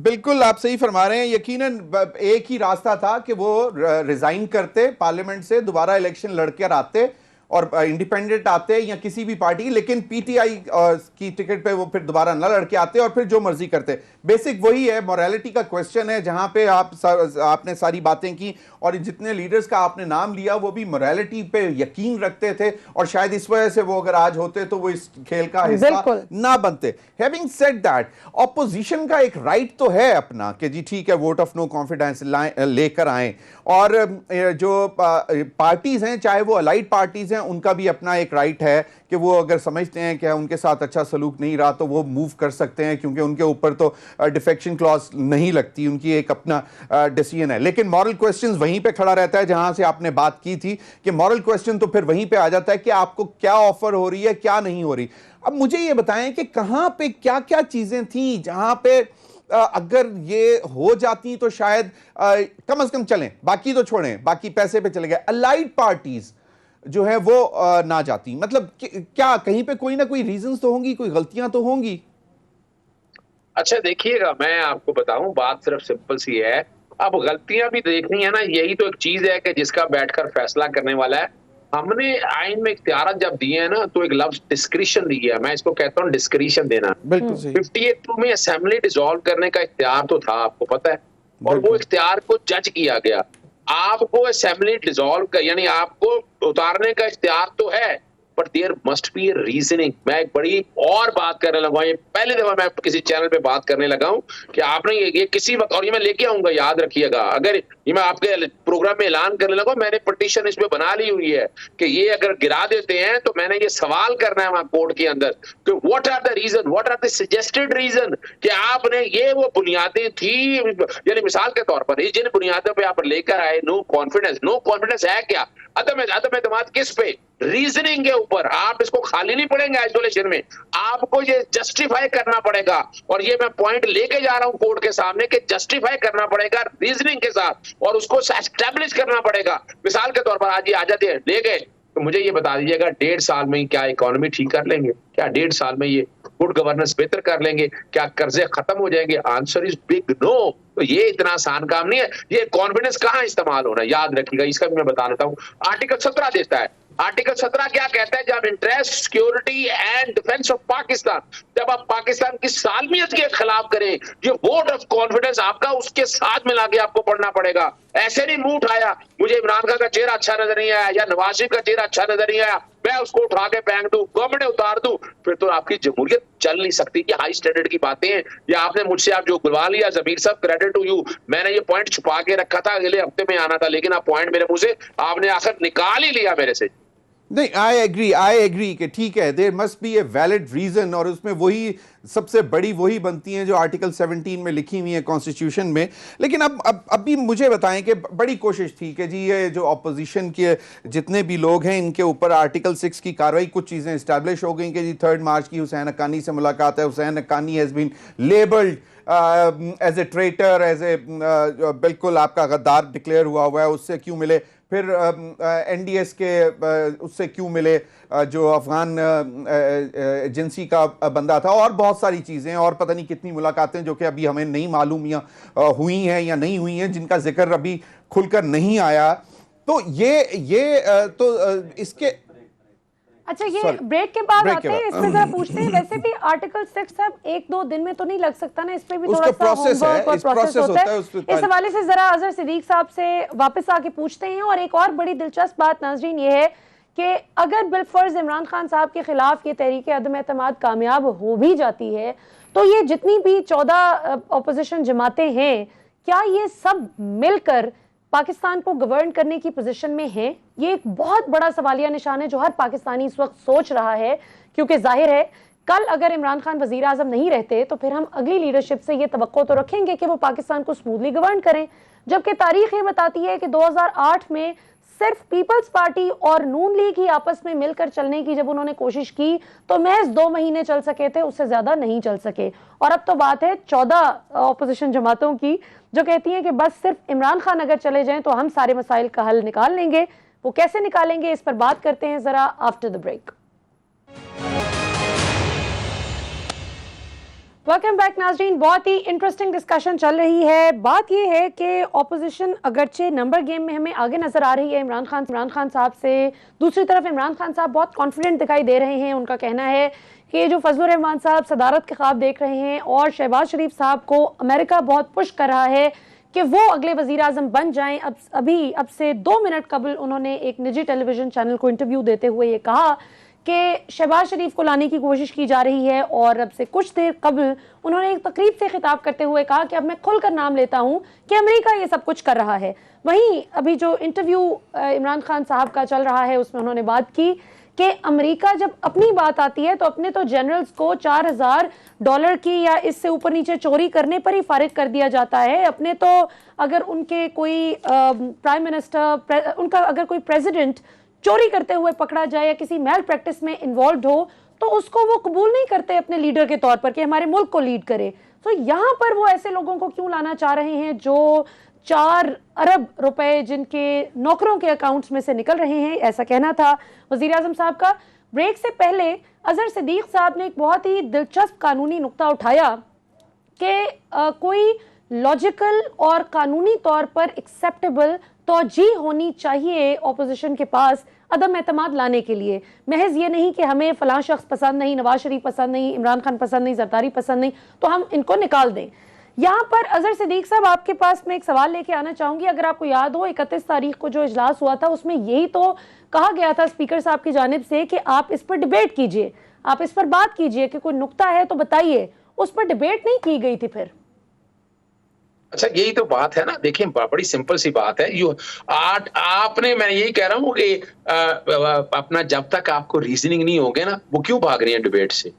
बिल्कुल आप सही फरमा रहे हैं। यकीनन एक ही रास्ता था कि वो रिजाइन करते, पार्लियामेंट से दोबारा इलेक्शन लड़कर आते और इंडिपेंडेंट आते या किसी भी पार्टी, लेकिन पीटीआई की टिकट पे वो फिर दोबारा न लड़के आते और फिर जो मर्जी करते। बेसिक वही है, मोरालिटी का क्वेश्चन है, जहां पे आपने सारी बातें की और जितने लीडर्स का आपने नाम लिया वो भी मोरालिटी पे यकीन रखते थे, और शायद इस वजह से वो अगर आज होते तो वो इस खेल का हिस्सा ना बनते। हैविंग सेड दैट, ऑपोजिशन का एक राइट तो है अपना कि जी ठीक है, वोट ऑफ नो कॉन्फिडेंस लेकर आए, और जो पार्टीज हैं, चाहे वो अलाइड पार्टीज हैं, उनका भी अपना एक राइट है कि वो अगर समझते हैं कि उनके साथ अच्छा सलूक नहीं रहा तो वो मूव कर सकते हैं, क्योंकि उनके ऊपर तो डिफेक्शन क्लॉज नहीं लगती, उनकी एक अपना डिसीजन है। लेकिन मॉरल क्वेश्चन वहीं पे खड़ा रहता है जहां से आपने बात की थी कि मॉरल क्वेश्चन तो फिर वहीं पे आ जाता है कि आपको क्या ऑफर हो रही है, क्या नहीं हो रही। अब मुझे ये बताएं कि कहां पे क्या क्या चीजें थी जहां पे अगर ये हो जाती तो शायद कम से कम चलें, बाकी तो छोड़ें, बाकी पैसे पे चले गए, अलाइड पार्टीज जो है वो ना जाती। मतलब क्या कहीं पे कोई ना कोई रीजंस तो होंगी, कोई गलतियां तो होंगी? अच्छा देखिएगा, मैं आपको बताऊं, बात सिर्फ सिंपल सी है। अब गलतियां भी देखनी है ना, यही तो एक चीज है कि जिसका बैठकर फैसला करने वाला है। हमने आइन में इख्तियार जब दिए हैं ना, तो एक लफ्ज डिस्क्रिशन दिया है, मैं इसको कहता हूँ डिस्क्रिशन देना। बिल्कुल सही। 58 में असेंबली डिसॉल्व करने का इख्तियार तो था, आपको पता है, और वो इख्तियार को जज किया गया। आपको असेंबली डिसॉल्व का यानी आपको उतारने का इख्तियार तो है, but there must be a reasoning. मैं एक बड़ी और बात करने लगा, ये पहली दफा मैं किसी चैनल पे बात करने लगा हूं कि आपने ये किसी वक्त, और ये मैं लेके आऊंगा, याद रखिएगा, अगर ये मैं आपके प्रोग्राम में ऐलान करने लगा, मैंने पिटीशन इसमें बना ली हुई है कि ये अगर गिरा देते हैं तो मैंने ये सवाल करना है वहां कोर्ट के अंदर कि what are the reason, what are the suggested reason, कि आपने ये वो बुनियादें थी, यानी मिसाल के तौर पर जिन बुनियादों पे आप लेकर आए, नो कॉन्फिडेंस है क्या, अदम एतमाद किस पे, रीजनिंग के ऊपर। आप इसको खाली नहीं पड़ेंगे आइसोलेशन में, आपको ये जस्टिफाई करना पड़ेगा, और ये मैं पॉइंट लेके जा रहा हूं कोर्ट के सामने कि जस्टिफाई करना पड़ेगा रीजनिंग के साथ, और उसको एस्टेब्लिश करना पड़ेगा। मिसाल के तौर पर आज ये आ जाते हैं, ले गए, तो मुझे ये बता दीजिएगा 1.5 साल में क्या इकोनॉमी ठीक कर लेंगे? क्या 1.5 साल में ये गुड गवर्नेंस बेहतर कर लेंगे? क्या कर्जे खत्म हो जाएंगे? Answer is big no. तो ये इतना आसान काम नहीं है। ये कॉन्फिडेंस कहां इस्तेमाल होना है, याद रखिएगा, इसका भी मैं बता देता हूं। आर्टिकल 17 देता है, आर्टिकल 17 क्या कहता है? जब interest, security and defence of Pakistan, जब आप पाकिस्तान की सालमियत के खिलाफ करें, ये वोट ऑफ कॉन्फिडेंस आपका उसके साथ मिला के आपको पढ़ना पड़ेगा। ऐसे नहीं मुंह उठाया, मुझे इमरान खान का चेहरा अच्छा नजर नहीं आया या नवाज शरीफ का चेहरा अच्छा नजर नहीं आया, मैं उसको उठा के फेंक दूं, गवर्नमेंट उतार दूं, फिर तो आपकी जमहूरियत चल नहीं सकती। कि हाई स्टैंडर्ड की बातें हैं, या आपने मुझसे आप जो बुलवा लिया, जमीर साहब क्रेडिट टू यू, मैंने ये पॉइंट छुपा के रखा था, अगले हफ्ते में आना था, लेकिन आप पॉइंट मेरे मुंह से आपने आखिर निकाल ही लिया मेरे से। नहीं, आई एग्री कि ठीक है, there must be a valid reason, और उसमें वही सबसे बड़ी वही बनती हैं जो आर्टिकल 17 में लिखी हुई है कॉन्स्टिट्यूशन में। लेकिन अब भी मुझे बताएं कि बड़ी कोशिश थी कि जी ये जो ऑपोजिशन के जितने भी लोग हैं इनके ऊपर आर्टिकल 6 की कार्रवाई, कुछ चीज़ें इस्टेब्लिश हो गई कि जी 3 मार्च की हुसैन हक्कानी से मुलाकात है, Husain Haqqani has been labelled as a traitor, as a बिल्कुल आपका गद्दार डिक्लेयर हुआ है, उससे क्यों मिले? फिर एनडीएस के उससे क्यों मिले जो अफगान एजेंसी का बंदा था, और बहुत सारी चीज़ें, और पता नहीं कितनी मुलाकातें जो कि अभी हमें नहीं मालूम या हुई हैं या नहीं हुई हैं, जिनका जिक्र अभी खुलकर नहीं आया। तो इसके अच्छा, ये ब्रेक के बाद ब्रेक आते के हैं, बाद। इसमें जरा पूछते हैं, वैसे भी आर्टिकल 6 अब 1-2 दिन में तो नहीं लग सकता ना, इसमें भी उसका थोड़ा सा process है, होमवर्क और इस प्रोसेस process होता होता है, है। उस पे इस हवाले से जरा अजहर सिद्दीक साहब से वापस आके पूछते हैं। और एक और बड़ी दिलचस्प बात नाज़रीन ये है कि अगर बिलफर्ज इमरान खान साहब के खिलाफ ये तहरीक अदम एतमाद कामयाब हो भी जाती है, तो ये जितनी भी 14 अपोजिशन जमातें हैं, क्या ये सब मिलकर पाकिस्तान को गवर्न करने की पोजीशन में है? ये एक बहुत बड़ा सवालिया निशान है जो हर पाकिस्तानी इस वक्त सोच रहा है, क्योंकि जाहिर है कल अगर इमरान खान वजीर आजम नहीं रहते तो फिर हम अगली लीडरशिप से ये तवक्को तो रखेंगे कि वो पाकिस्तान को स्मूथली गवर्न करें, जबकि तारीख ये बताती है कि 2008 में सिर्फ पीपल्स पार्टी और नून लीग ही आपस में मिलकर चलने की जब उन्होंने कोशिश की तो महज 2 महीने चल सके थे, उससे ज्यादा नहीं चल सके। और अब तो बात है 14 ऑपोजिशन जमातों की जो कहती हैं कि बस सिर्फ इमरान खान अगर चले जाएं तो हम सारे मसाइल का हल निकाल लेंगे। वो कैसे निकालेंगे, इस पर बात करते हैं जरा after the break. Welcome back नाजरीन, बहुत ही इंटरेस्टिंग डिस्कशन चल रही है। बात यह है कि ऑपोजिशन अगरचे नंबर गेम में हमें आगे नजर आ रही है इमरान खान साहब से, दूसरी तरफ इमरान खान साहब बहुत कॉन्फिडेंट दिखाई दे रहे हैं। उनका कहना है कि जो फजलुर रहमान साहब सदारत के ख्वाब देख रहे हैं और शहबाज शरीफ साहब को अमेरिका बहुत पुश कर रहा है कि वो अगले वजीर आजम बन जाएं। अब से 2 मिनट कबल उन्होंने एक निजी टेलीविजन चैनल को इंटरव्यू देते हुए ये कहा कि शहबाज शरीफ को लाने की कोशिश की जा रही है। और अब से कुछ देर कबल उन्होंने एक तकरीब से खिताब करते हुए कहा कि अब मैं खुलकर नाम लेता हूं कि अमेरिका ये सब कुछ कर रहा है। वहीं अभी जो इंटरव्यू इमरान खान साहब का चल रहा है उसमें उन्होंने बात की कि अमेरिका जब अपनी बात आती है तो अपने तो जनरल्स को $4000 की या इससे ऊपर नीचे चोरी करने पर ही फारिग कर दिया जाता है। अपने तो अगर उनके कोई प्राइम मिनिस्टर, उनका अगर कोई प्रेसिडेंट चोरी करते हुए पकड़ा जाए या किसी मैल प्रैक्टिस में इन्वॉल्व हो तो उसको वो कबूल नहीं करते अपने लीडर के तौर पर कि हमारे मुल्क को लीड करे। तो यहाँ पर वो ऐसे लोगों को क्यों लाना चाह रहे हैं जो 4 अरब रुपए जिनके नौकरों के अकाउंट्स में से निकल रहे हैं, ऐसा कहना था वजीर आजम साहब का। ब्रेक से पहले अजहर सिद्दीक साहब ने एक बहुत ही दिलचस्प कानूनी नुक्ता उठाया कि कोई लॉजिकल और कानूनी तौर पर एक्सेप्टेबल तौजीह होनी चाहिए ऑपोजिशन के पास अदम एतमाद लाने के लिए। महज ये नहीं कि हमें फलां शख्स पसंद नहीं, नवाज शरीफ पसंद नहीं, इमरान खान पसंद नहीं, जरदारी पसंद नहीं, तो हम इनको निकाल दें। यहाँ पर अजहर सिद्दीक साहब आपके पास मैं एक सवाल लेके आना चाहूंगी। अगर आपको याद हो 31 तारीख को जो इजलास हुआ था उसमें यही तो कहा गया था स्पीकर साहब की जानिब से कि आप इस पर डिबेट कीजिए, आप इस पर बात कीजिए कि कोई नुक्ता है तो बताइए। उस पर डिबेट नहीं की गई थी फिर। अच्छा, यही तो बात है ना। देखिए, बड़ी सिंपल सी बात है। आपने, मैं यही कह रहा हूँ कि अपना जब तक आपको रीजनिंग नहीं होगे ना, वो क्यों भाग रही है डिबेट से।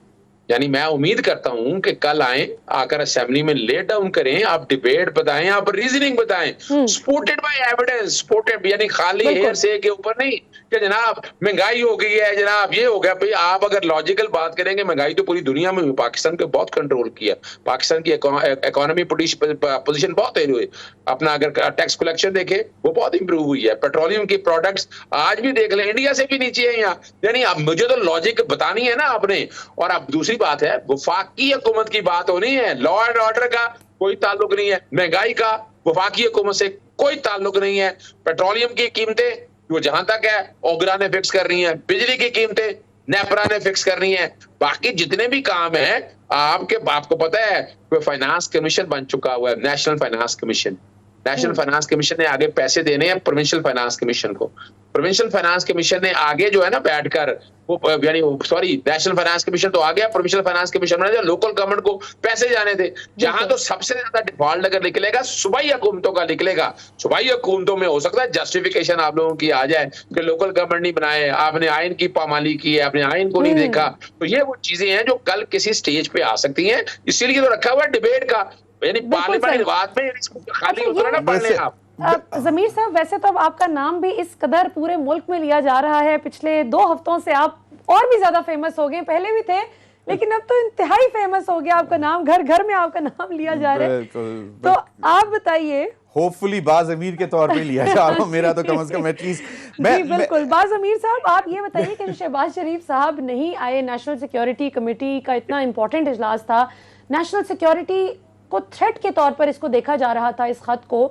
यानी मैं उम्मीद करता हूं कि कल आए, आकर असेंबली में ले डाउन करें, आप डिबेट बताएं, आप रीजनिंग बताएं, सपोर्टेड बाय एविडेंस, सपोर्टेड, यानी खाली हेयर से के ऊपर नहीं कि जनाब महंगाई हो गई है, जनाब ये हो गया। भाई आप अगर लॉजिकल बात करेंगे, महंगाई तो पूरी दुनिया में, पाकिस्तान को बहुत कंट्रोल किया, पाकिस्तान की इकोनॉमी पोजीशन बहुत है हुई। अपना अगर टैक्स कलेक्शन देखे वो बहुत इंप्रूव हुई है, पेट्रोलियम की प्रोडक्ट्स आज भी देख लें इंडिया से भी नीचे है यहाँ। यानी अब मुझे तो लॉजिक बतानी है ना आपने। और अब दूसरी बात है, वफाकी हुकूमत की बात होनी है, लॉ एंड ऑर्डर का कोई ताल्लुक नहीं है, महंगाई का वफाकी हुकूमत से कोई ताल्लुक नहीं है। पेट्रोलियम की कीमतें वो जहां तक है ओगरा ने फिक्स कर रही है, बिजली की कीमतें नेपरा ने फिक्स कर रही है, बाकी जितने भी काम है आपको पता है कोई फाइनेंस कमीशन बन चुका हुआ है, national finance commission. National finance commission ने आगे पैसे देने हैं प्रोविंशियल फाइनेंस कमीशन को। प्रोविंशियल फाइनेंस कमीशन ने आगे जो है ना बैठकर यानी सॉरी नेशनल फाइनेंस कमीशन तो आ गया, प्रोविंशियल फाइनेंस कमीशन बना दिया, लोकल गवर्नमेंट को पैसे जाने थे। जहां तो सबसे ज्यादा डिफॉल्ट अगर निकलेगा सूबाई हुकूमतों का निकलेगा। सूबाई हुकूमतों में हो सकता है जस्टिफिकेशन आप लोगों की आ जाए कि लोकल गवर्नमेंट नहीं बनाए, आपने आइन की पामाली की है, आपने आइन को नहीं देखा। तो ये वो चीजें हैं जो कल किसी स्टेज पे आ सकती हैं, इसीलिए तो रखा हुआ है डिबेट का, यानी पार्लियामेंट बात में इसको खाली उतरना पड़ने आप। जमीर साहब, वैसे तो अब आपका नाम भी इस कदर पूरे मुल्क में लिया जा रहा है, पिछले 2 हफ्तों से आप और भी ज्यादा फेमस हो गए, पहले भी थे लेकिन अब तो इंतहाई फेमस हो गया आपका नाम, घर घर में आपका नाम लिया जा रहा है। तो आप बताइए, होपफुली बाज़मीर के तौर पे लिया जा रहा हूं, मेरा तो कम से कम एटलीस्ट जी बिल्कुल। बाज़मीर साहब, आप ये बताइए कि शहबाज शरीफ साहब नहीं आए, नेशनल सिक्योरिटी कमेटी का इतना इंपॉर्टेंट इजलास था, नेशनल सिक्योरिटी को थ्रेट के तौर पर इसको देखा जा रहा था, इस खत को।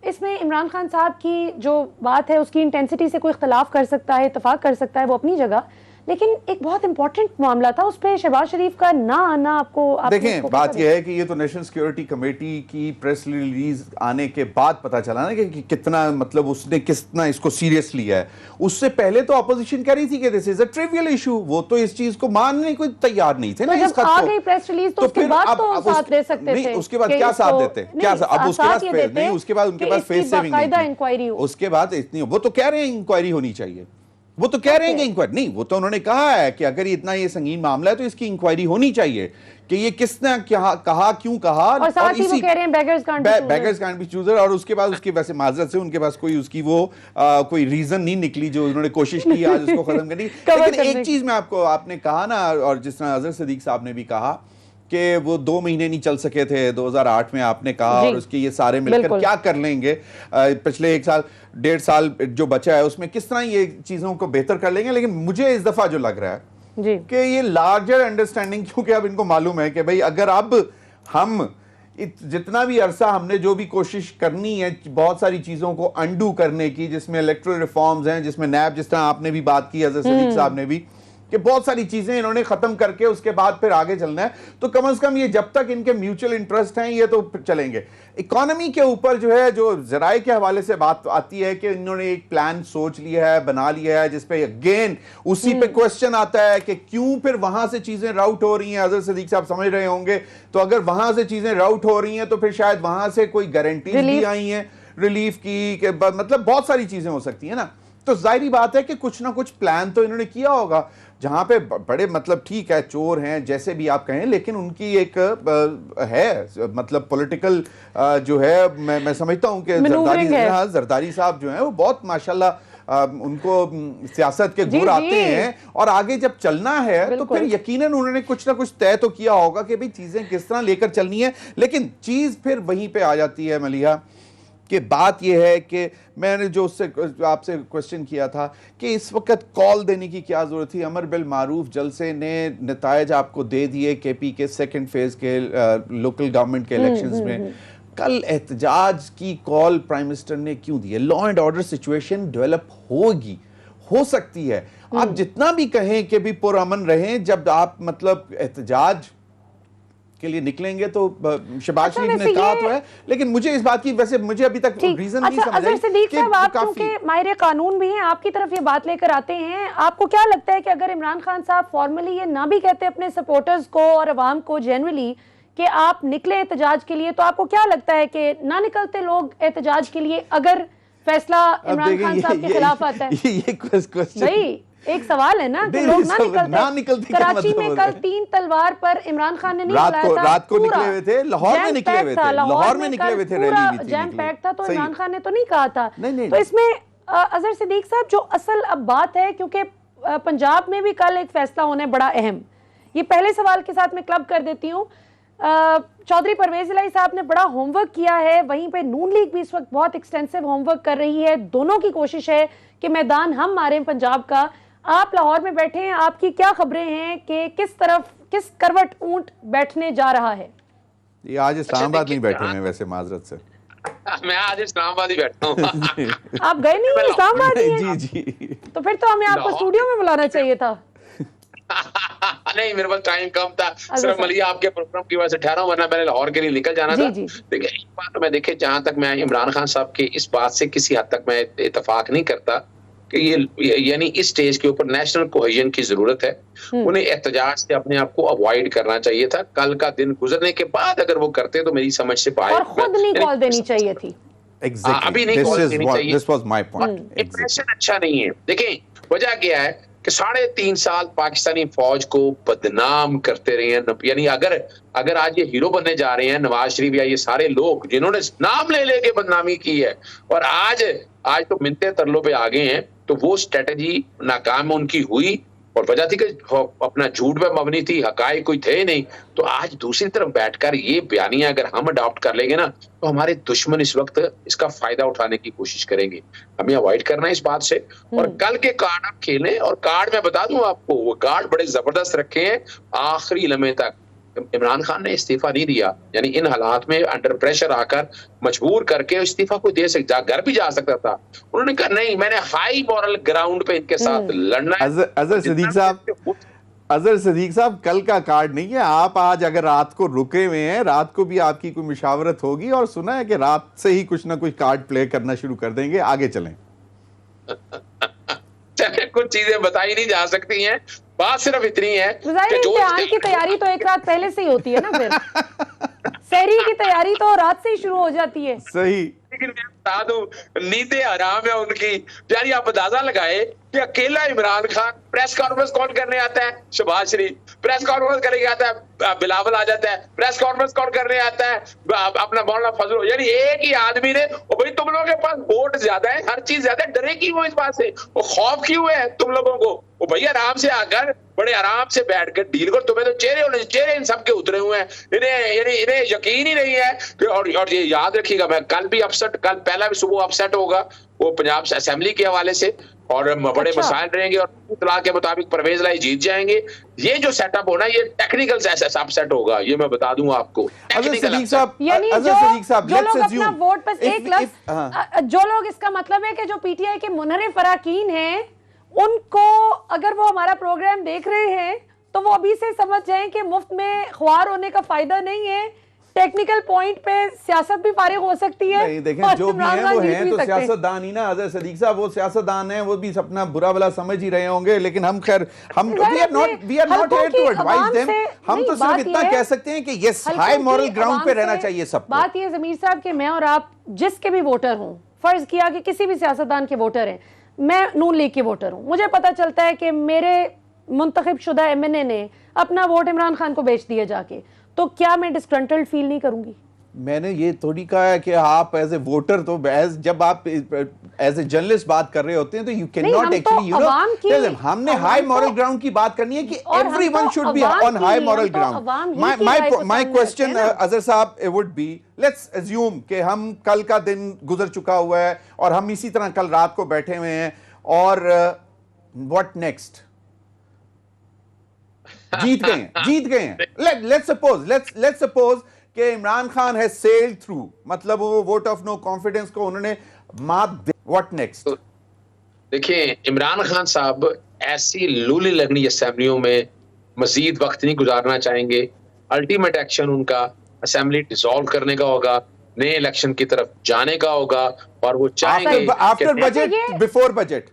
इसमें इमरान खान साहब की जो बात है उसकी इंटेंसिटी से कोई इख्तलाफ कर सकता है, इत्तफाक कर सकता है, वो अपनी जगह, लेकिन एक बहुत इंपॉर्टेंट मामला था, उस पर शहबाज शरीफ का ना आना आपको देखें, बात यह है कि ये तो नेशनल सिक्योरिटी कमेटी की प्रेस रिलीज आने के बाद पता चला ना कि कितना मतलब उसने कितना इसको सीरियस लिया है। उससे पहले तो अपोजिशन कह रही थी कि this is a trivial issue, वो तो इस चीज को मानने को तैयार नहीं थे तो ना इस खत आ गई प्रेस रिलीज तो उसके बाद तो साथ दे सकते थे। उसके बाद क्या साथ देते, क्या अब उसके बाद नहीं, उसके बाद उनके पास फेस सेविंग नहीं, उसके बाद इतनी, वो तो कह रहे हैं इंक्वायरी होनी चाहिए, वो तो कह रहे हैं कि इंक्वायरी नहीं, वो तो उन्होंने कहा है कि अगर इतना ये संगीन मामला है तो इसकी इंक्वायरी होनी चाहिए कि ये किसने क्या कहा, क्यों कहा, और साथ ही वो कह रहे हैं बेगर्स कांट बी चूजर। और उसके बाद उसकी वैसे माजरत से उनके पास कोई उसकी वो कोई रीजन नहीं निकली जो उन्होंने कोशिश की आज उसको खत्म करने की। लेकिन एक चीज मैं आपने कहा ना, और जिस तरह अजहर सिद्दीक साहब ने भी कहा कि वो 2 महीने नहीं चल सके थे 2008 में, आपने कहा, और उसके ये सारे मिलकर क्या कर लेंगे पिछले 1 साल 1.5 साल जो बचा है उसमें किस तरह ये चीजों को बेहतर कर लेंगे। लेकिन मुझे इस दफा जो लग रहा है कि ये लार्जर अंडरस्टैंडिंग, क्योंकि अब इनको मालूम है कि भाई अगर अब हम जितना भी अरसा हमने जो भी कोशिश करनी है बहुत सारी चीजों को अंडू करने की, जिसमें इलेक्टोरल रिफॉर्म्स हैं, जिसमें नैब, जिस तरह आपने भी बात की अजहर सिद्दीक साहब ने भी, कि बहुत सारी चीजें इन्होंने खत्म करके उसके बाद फिर आगे चलना है, तो कम से कम ये जब तक इनके म्यूचुअल इंटरेस्ट हैं ये तो चलेंगे। इकोनॉमी के ऊपर जो है, जो जराए के हवाले से बात आती है कि इन्होंने एक प्लान सोच लिया है, बना लिया है, जिसपे अगेन उसी पे क्वेश्चन आता है कि क्यों फिर वहां से चीजें राउट हो रही हैं। अजहर सिद्दीक साहब समझ रहे होंगे, तो अगर वहां से चीजें राउट हो रही हैं तो फिर शायद वहां से कोई गारंटी भी आई है रिलीफ की, मतलब बहुत सारी चीजें हो सकती है ना। तो जाहिर बात है कि कुछ ना कुछ प्लान तो इन्होंने किया होगा, जहां पे बड़े मतलब ठीक है चोर हैं जैसे भी आप कहें, लेकिन उनकी एक है मतलब पॉलिटिकल जो है, मैं समझता हूं कि जरदारी साहब जो हैं वो बहुत माशाल्लाह उनको सियासत के गुण आते हैं, और आगे जब चलना है तो फिर यकीनन उन्होंने कुछ ना कुछ तय तो किया होगा कि भाई चीजें किस तरह लेकर चलनी है। लेकिन चीज फिर वहीं पे आ जाती है मलिहा कि बात यह है कि मैंने जो उससे आपसे क्वेश्चन किया था कि इस वक्त कॉल देने की क्या जरूरत थी। अमर बिल मारूफ जलसे ने नतायज आपको दे दिए केपी के 2nd फेज के लोकल गवर्नमेंट के इलेक्शंस में। कल एहतजाज की कॉल प्राइम मिनिस्टर ने क्यों दी है? Law and order situation develop होगी, हो सकती है, आप जितना भी कहें कि भी पुरअमन रहें, जब आप मतलब एहतजाज के लिए निकलेंगे तो शहबाज शरीफ ने कहा तो है, लेकिन मुझे इस बात की वैसे मुझे अभी तक रीजन नहीं समझ आई कि आप क्योंकि माहिर कानून भी हैं, आपकी तरफ ये बात लेकर आते हैं, आपको क्या लगता है कि अगर इमरान खान साहब फॉर्मली ये ना भी कहते अपने सपोर्टर्स को और अवाम को जनरली कि आप निकले एहतजाज के लिए, तो आपको क्या लगता है कि ना निकलते लोग एहतजाज के लिए अगर फैसला इमरान खान साहब के खिलाफ आता है? ये क्वेश्चन भाई एक सवाल है ना कि लोग ना निकलते। कराची में कल 3 तलवार पर इमरान खान ने नहीं बुलाया था, रात को निकले हुए थे, लाहौर में निकले हुए थे, लाहौर में निकले हुए थे, रैली जैम पैक था, तो इमरान खान ने तो नहीं कहा था। तो इसमें अजहर सिद्दीक साहब जो असल अब बात है, क्योंकि पंजाब में भी कल एक फैसला होना है बड़ा अहम, ये पहले सवाल के साथ मैं क्लब कर देती हूँ। चौधरी परवेज इलाही साहब ने बड़ा होमवर्क किया है, वहीं पे नून लीग भी इस वक्त बहुत एक्सटेंसिव होमवर्क कर रही है, दोनों की कोशिश है कि मैदान हम मारें पंजाब का। आप लाहौर में बैठे हैं, आपकी क्या खबरें हैं कि किस तरफ किस करवट ऊंट बैठने जा रहा है? ये आज इस्लामाबाद नहीं बैठे हैं वैसे, माजरत से मैं आज इस्लामाबाद ही बैठा हूँ। आप गए नहीं इस्लामाबाद? जी जी, तो फिर तो हमें आपको स्टूडियो में बुलाना चाहिए था। नहीं, मेरे पास टाइम कम था, सिर्फ मलिया आपके प्रोग्राम की वजह से ठहरा हूं, वरना मैंने लाहौर के लिए निकल जाना था। देखिए एक बात मैं देखे, जहां तक मैं इमरान खान साहब की इस बात से किसी हद तक मैं इत्तेफाक नहीं करता कि ये यानी इस स्टेज के ऊपर नेशनल कोहेजन की जरूरत है। उन्हें एहतजाज से अपने आप को अवॉइड करना चाहिए था। कल का दिन गुजरने के बाद अगर वो करते तो मेरी समझ से बाहर, और खुद नहीं कॉल देनी चाहिए थी। अभी नहीं कॉल देनी चाहिए। This was my point. Impression अच्छा नहीं है। देखें वजह क्या है कि 3.5 साल पाकिस्तानी फौज को बदनाम करते रहे हैं। यानी अगर आज ये हीरो बनने जा रहे हैं नवाज शरीफ या ये सारे लोग जिन्होंने नाम ले लेके बदनामी की है, और आज तो मिन्नते तरलों पे आ गए हैं, तो वो स्ट्रेटजी नाकाम उनकी हुई और वजह थी कि अपना झूठ पे मबनी थी, हकायक कोई थे नहीं। तो आज दूसरी तरफ बैठकर ये बयानियां अगर हम अडॉप्ट कर लेंगे ना, तो हमारे दुश्मन इस वक्त इसका फायदा उठाने की कोशिश करेंगे। हमें अवॉइड करना है इस बात से। और कल के कार्ड आप खेलें, और कार्ड मैं बता दूं आपको, वो कार्ड बड़े जबरदस्त रखे हैं आखिरी लम्हे तक। इमरान खान ने इस्तीफा नहीं दिया, यानी इन हालात में अंडर प्रेशर आकर मजबूर करके इस्तीफा को दे सकता, घर भी जा सकता था। उन्होंने कहा नहीं, मैंने हाई मॉरल ग्राउंड पे इनके साथ लड़ना है। अजहर सिद्दीक साहब, कल का कार्ड नहीं है। आप आज अगर रात को रुके हुए हैं, रात को भी आपकी कोई मुशावरत होगी, और सुना है कि रात से ही कुछ ना कुछ कार्ड प्ले करना शुरू कर देंगे। आगे चलें। कुछ चीजें बताई नहीं जा सकती हैं, बात सिर्फ इतनी है कि जो इम्तिहान की तैयारी तो एक रात पहले से ही होती है ना, फिर सहरी की तैयारी तो रात से ही शुरू हो जाती है। सही। लेकिन मैं बता दूं, नींदें हराम है उनकी। यानी आप अंदाजा लगाए कि अकेला इमरान खान प्रेस कॉन्फ्रेंस कौन करने आता है? शहबाज शरीफ। प्रेस कॉन्फ्रेंस करने आता है बिलावल आ जाता है। प्रेस कॉन्फ्रेंस कौन करने आता है? अपना मौलाना फजल। यानी एक ही आदमी ने, भाई तुम लोगों के पास वोट ज्यादा है, हर चीज ज्यादा है, डरे क्यों इस बात से? वो खौफ क्यों है तुम लोगों को? वो भैया आराम से आकर बड़े आराम से बैठकर डील कर। तुम्हें तो चेहरे इन सबके उतरे हुए हैं, इन्हें यकीन ही नहीं है। और ये याद रखिएगा, मैं कल पहला भी सुबह अपसेट होगा वो पंजाब असेंबली के हवाले से, और बड़े मसाइल रहेंगे, और इत्तलाह के मुताबिक परवेज लाई जीत जाएंगे। ये जो सेटअप होना, ये टेक्निकल अपसेट होगा, ये मैं बता दूं आपको। यानी जो लोग अपना वोट बस एक लफ्ज, जो लोग, इसका मतलब है कि जो पीटीआई के मुनहरिफ अराकीन हैं, उनको अगर वो हमारा प्रोग्राम देख रहे हैं तो वो अभी से समझ जाएं कि मुफ्त में ख्वार होने का फायदा नहीं है। टेक्निकल पॉइंट पे सियासत भी फारिग हो सकती है। नहीं, देखें जो भी हैं वो हैं तो सियासतदान ही ना। अजहर सिद्दीक साहब वो सियासतदान हैं, वो भी अपना बुरा भला समझ ही रहे होंगे, लेकिन हम खैर we are not here to advise them. हम तो सिर्फ इतना कह सकते हैं कि यस, हाई मॉरल ग्राउंड पे रहना चाहिए सबको। बात ये ज़मीर साहब कि मैं और आप जिसके भी वोटर हों, फर्ज किया कि किसी भी सियासतदान के वोटर हैं, मैं नून लीग की वोटर हूं, मुझे पता चलता है कि मेरे मुंतखब शुदा एमएनए ने अपना वोट इमरान खान को बेच दिया जाके, तो क्या मैं डिस्ग्रंटल्ड फील नहीं करूंगी? मैंने ये थोड़ी कहा है कि आप एज ए वोटर, तो जब आप एज ए जर्नलिस्ट बात कर रहे होते हैं तो you can not actually, you know, हमने हाई मॉरल ग्राउंड की बात करनी है कि everyone should be on high moral ground. My question Azhar साहब वुड बी, लेट्स अज्यूम कि हम कल का दिन गुजर चुका हुआ है और हम इसी तरह कल रात को बैठे हुए हैं, और व्हाट नेक्स्ट? जीत गए हैं। लेट्स सपोज कि Imran Khan has sailed through, मतलब वो वोट ऑफ नो कॉन्फिडेंस को उन्होंने मात दे। What next? देखिए, इमरान खान साहब ऐसी लूली लगनी असेंबलियों में मजीद वक्त नहीं गुजारना चाहेंगे। अल्टीमेट एक्शन उनका असेंबली डिसॉल्व करने का होगा, नए इलेक्शन की तरफ जाने का होगा, और वो चाहेंगे आफ्टर बजट, बिफोर बजट।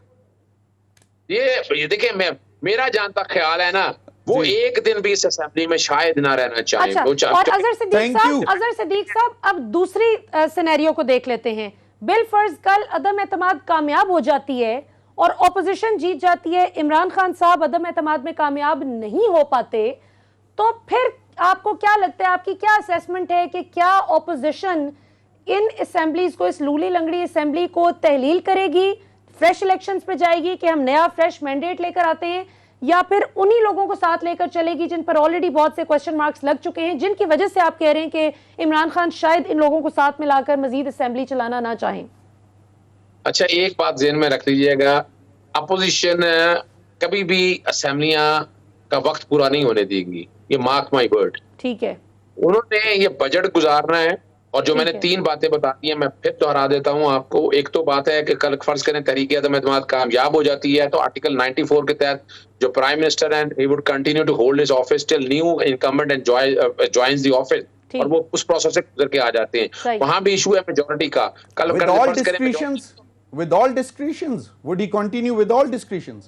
ये देखिए, मेरा जानता ख्याल है ना, वो एक दिन भी इस असेंबली में शायद ना रहना चाहें। अच्छा, और अजहर सिद्दीक साहब, अब दूसरी सिनेरियो को देख लेते हैं। बिल फर्ज कल अदम एतमाद कामयाब हो जाती है और ऑपोजिशन जीत जाती है, इमरान खान साहब अदम एतमाद में कामयाब नहीं हो पाते, तो फिर आपको क्या लगता है, आपकी क्या असेसमेंट है कि क्या ऑपोजिशन इन असेंबलीज को, इस लूली लंगड़ी असेंबली को तहलील करेगी, फ्रेश इलेक्शंस पे जाएगी कि हम नया फ्रेश मैंडेट लेकर आते हैं, या फिर उन्हीं लोगों को साथ लेकर चलेगी जिन पर ऑलरेडी बहुत से क्वेश्चन मार्क्स लग चुके हैं, जिनकी वजह से आप कह रहे हैं कि इमरान खान शायद इन लोगों को साथ मिलाकर मजीद असेंबली चलाना ना चाहें? अच्छा, एक बात ज़हन में रख लीजिएगा, अपोजिशन कभी भी असेंबलियां का वक्त पूरा नहीं होने देंगी, ये मार्क माई वर्ड। ठीक है, उन्होंने ये बजट गुजारना है, और जो मैंने 3 बातें बता दी हैं, मैं फिर दोहरा देता हूं आपको। एक तो बात है कि कल फर्ज करें तहरीक अदम एतमाद कामयाब हो जाती है, तो आर्टिकल 94 के तहत जो prime minister and he would continue to hold his office till new incumbent and joins the office, और वो उस प्रोसेस से गुजर के आ जाते हैं। वहां भी इशू है मेजॉरिटी का। कल With all discretions, would he continue with all discretions?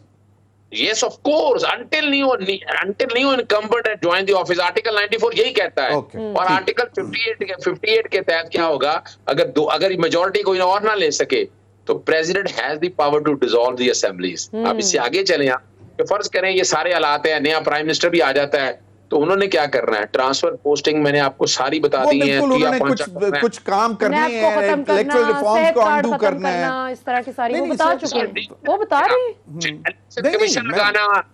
Yes, of course. Until new incumbent has joined the office, Article 94 यही कहता है। Okay, और ठीक। आर्टिकल 58 के तहत क्या होगा, अगर मेजोरिटी कोई और ना ले सके, तो president has the power to dissolve the assemblies. अब इससे आगे चले आप, तो फर्ज करें ये सारे हालात हैं, नया प्राइम मिनिस्टर भी आ जाता है, तो उन्होंने क्या करना है? ट्रांसफर पोस्टिंग मैंने आपको सारी बता वो दी है। बिल्कुल उन्होंने कुछ काम करने नैब को हैं, खत्म करना, इलेक्टोरल रिफॉर्म्स सेहत को कार्ड अंडू खत्म करना है। इस तरह की सारी नहीं, वो नहीं, बता सर, चुके हैं, नहीं, वो बता रहे हैं। इलेक्शन नहीं, कमीशन मैं- लगाना,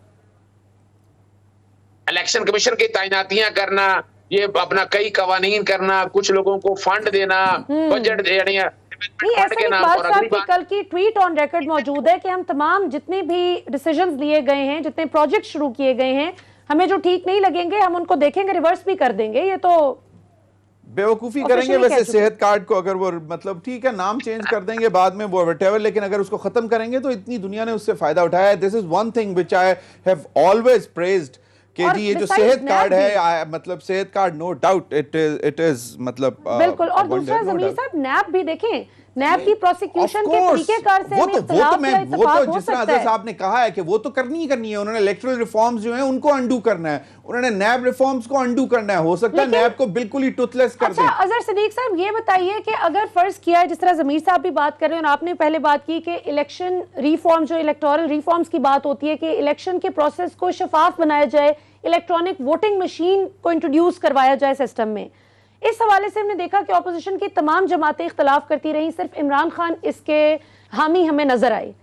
इलेक्शन कमीशन की तैनातियां करना, ये अपना कई कवानीन करना, कुछ लोगों को फंड देना, बजट देना, नहीं, ऐसा इकबाल साहब की कल की ट्वीट ऑन रिकॉर्ड मौजूद है कि हम तमाम जितने भी डिसीजंस लिए गए हैं, जितने प्रोजेक्ट शुरू किए गए हैं, हमें जो ठीक नहीं लगेंगे हम उनको देखेंगे, रिवर्स भी कर देंगे। ये तो बेवकूफी Officially करेंगे कह वैसे चुके। सेहत कार्ड को, अगर वो मतलब ठीक है नाम चेंज कर देंगे बाद में वो व्हाटएवर, लेकिन अगर उसको खत्म करेंगे तो इतनी दुनिया ने उससे फायदा उठाया है। This is one thing which I have always praised कि और जी ये जो besides सेहत NAB कार्ड भी- है, मतलब सेहत card no doubt it is मतलब बिल्कुल। और wonder, दूसरा no जमीर doubt। साहब, नैब भी देखें, नैब की प्रोसिक्यूशन Of के course, तरीकेकार से हमें इख्तिलाफ या वो इत्तेफाक तो हो जिस तरह सकता अजहर है। साहब ने कहा है कि वो तो करनी ही करनी है, उन्होंने इलेक्टोरल रिफॉर्म्स जो हैं उनको अंडू करना है, उन्होंने नैब रिफॉर्म्स को अंडू करना है। हो सकता है लेकिन- नैब को बिल्कुल ही टूथलेस कर अच्छा दें। अजहर सदीक साहब, ये बताइए कि अगर फर्ज किया है, जिस तरह जमीर साहब भी बात कर रहे हैं और आपने पहले बात की कि इलेक्शन रिफॉर्म, जो इलेक्टोरल रिफॉर्म्स की बात होती है कि इलेक्शन के प्रोसेस को शफाफ बनाया जाए, इलेक्ट्रॉनिक वोटिंग मशीन को इंट्रोड्यूस करवाया जाए सिस्टम में, इस हवाले से हमने देखा कि ऑपोजिशन की तमाम जमातें इख्तलाफ करती रही, सिर्फ इमरान खान इसके हामी हमें नजर आए।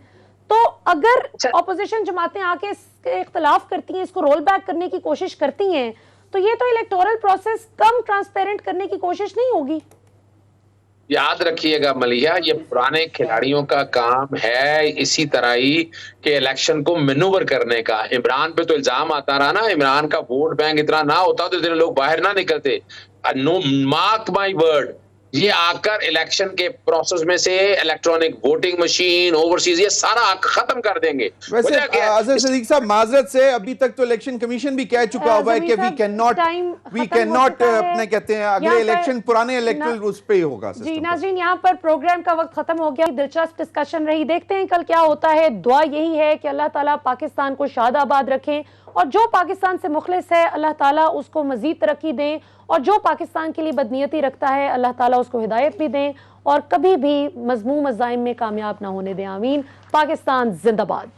तो अगर ऑपोजिशन जमातें आके इसके इख्तलाफ करती हैं, इसको रोल बैक करने की कोशिश करती हैं, तो ये तो इलेक्टोरल प्रोसेस कम ट्रांसपेरेंट करने की कोशिश नहीं होगी? याद रखिएगा मलिया, ये पुराने खिलाड़ियों का काम है इसी तरह ही कि इलेक्शन को मैनूवर करने का। इमरान पे तो इल्जाम आता रहा ना, इमरान का वोट बैंक इतना ना होता तो इतने लोग बाहर ना निकलते। नो, मार्क माय वर्ड, ये आकर इलेक्शन के प्रोसेस में से इलेक्ट्रॉनिक वोटिंग मशीन, ओवरसीज, ये सारा खत्म कर देंगे। वैसे वजह क्या है? अजहर सदीक साहब, माजरत से अभी तक तो इलेक्शन कमीशन भी कह चुका हुआ है कि वी कैन नॉट अपने कहते हैं अगले इलेक्शन पुराने इलेक्टोरल उस पे ही होगा जी सिस्टम पर। नाज़रीन, यहाँ पर प्रोग्राम का वक्त खत्म हो गया। दिलचस्प डिस्कशन रही, देखते हैं कल क्या होता है। दुआ यही है कि अल्लाह ताला पाकिस्तान को शाद आबाद रखें, और जो पाकिस्तान से मुखलिस है अल्लाह ताला उसको मजीद तरक्की दें, और जो पाकिस्तान के लिए बदनीयती रखता है अल्लाह ताला उसको हिदायत भी दें, और कभी भी मज़मूम मज़ाइम में कामयाब ना होने दें। आमीन। पाकिस्तान जिंदाबाद।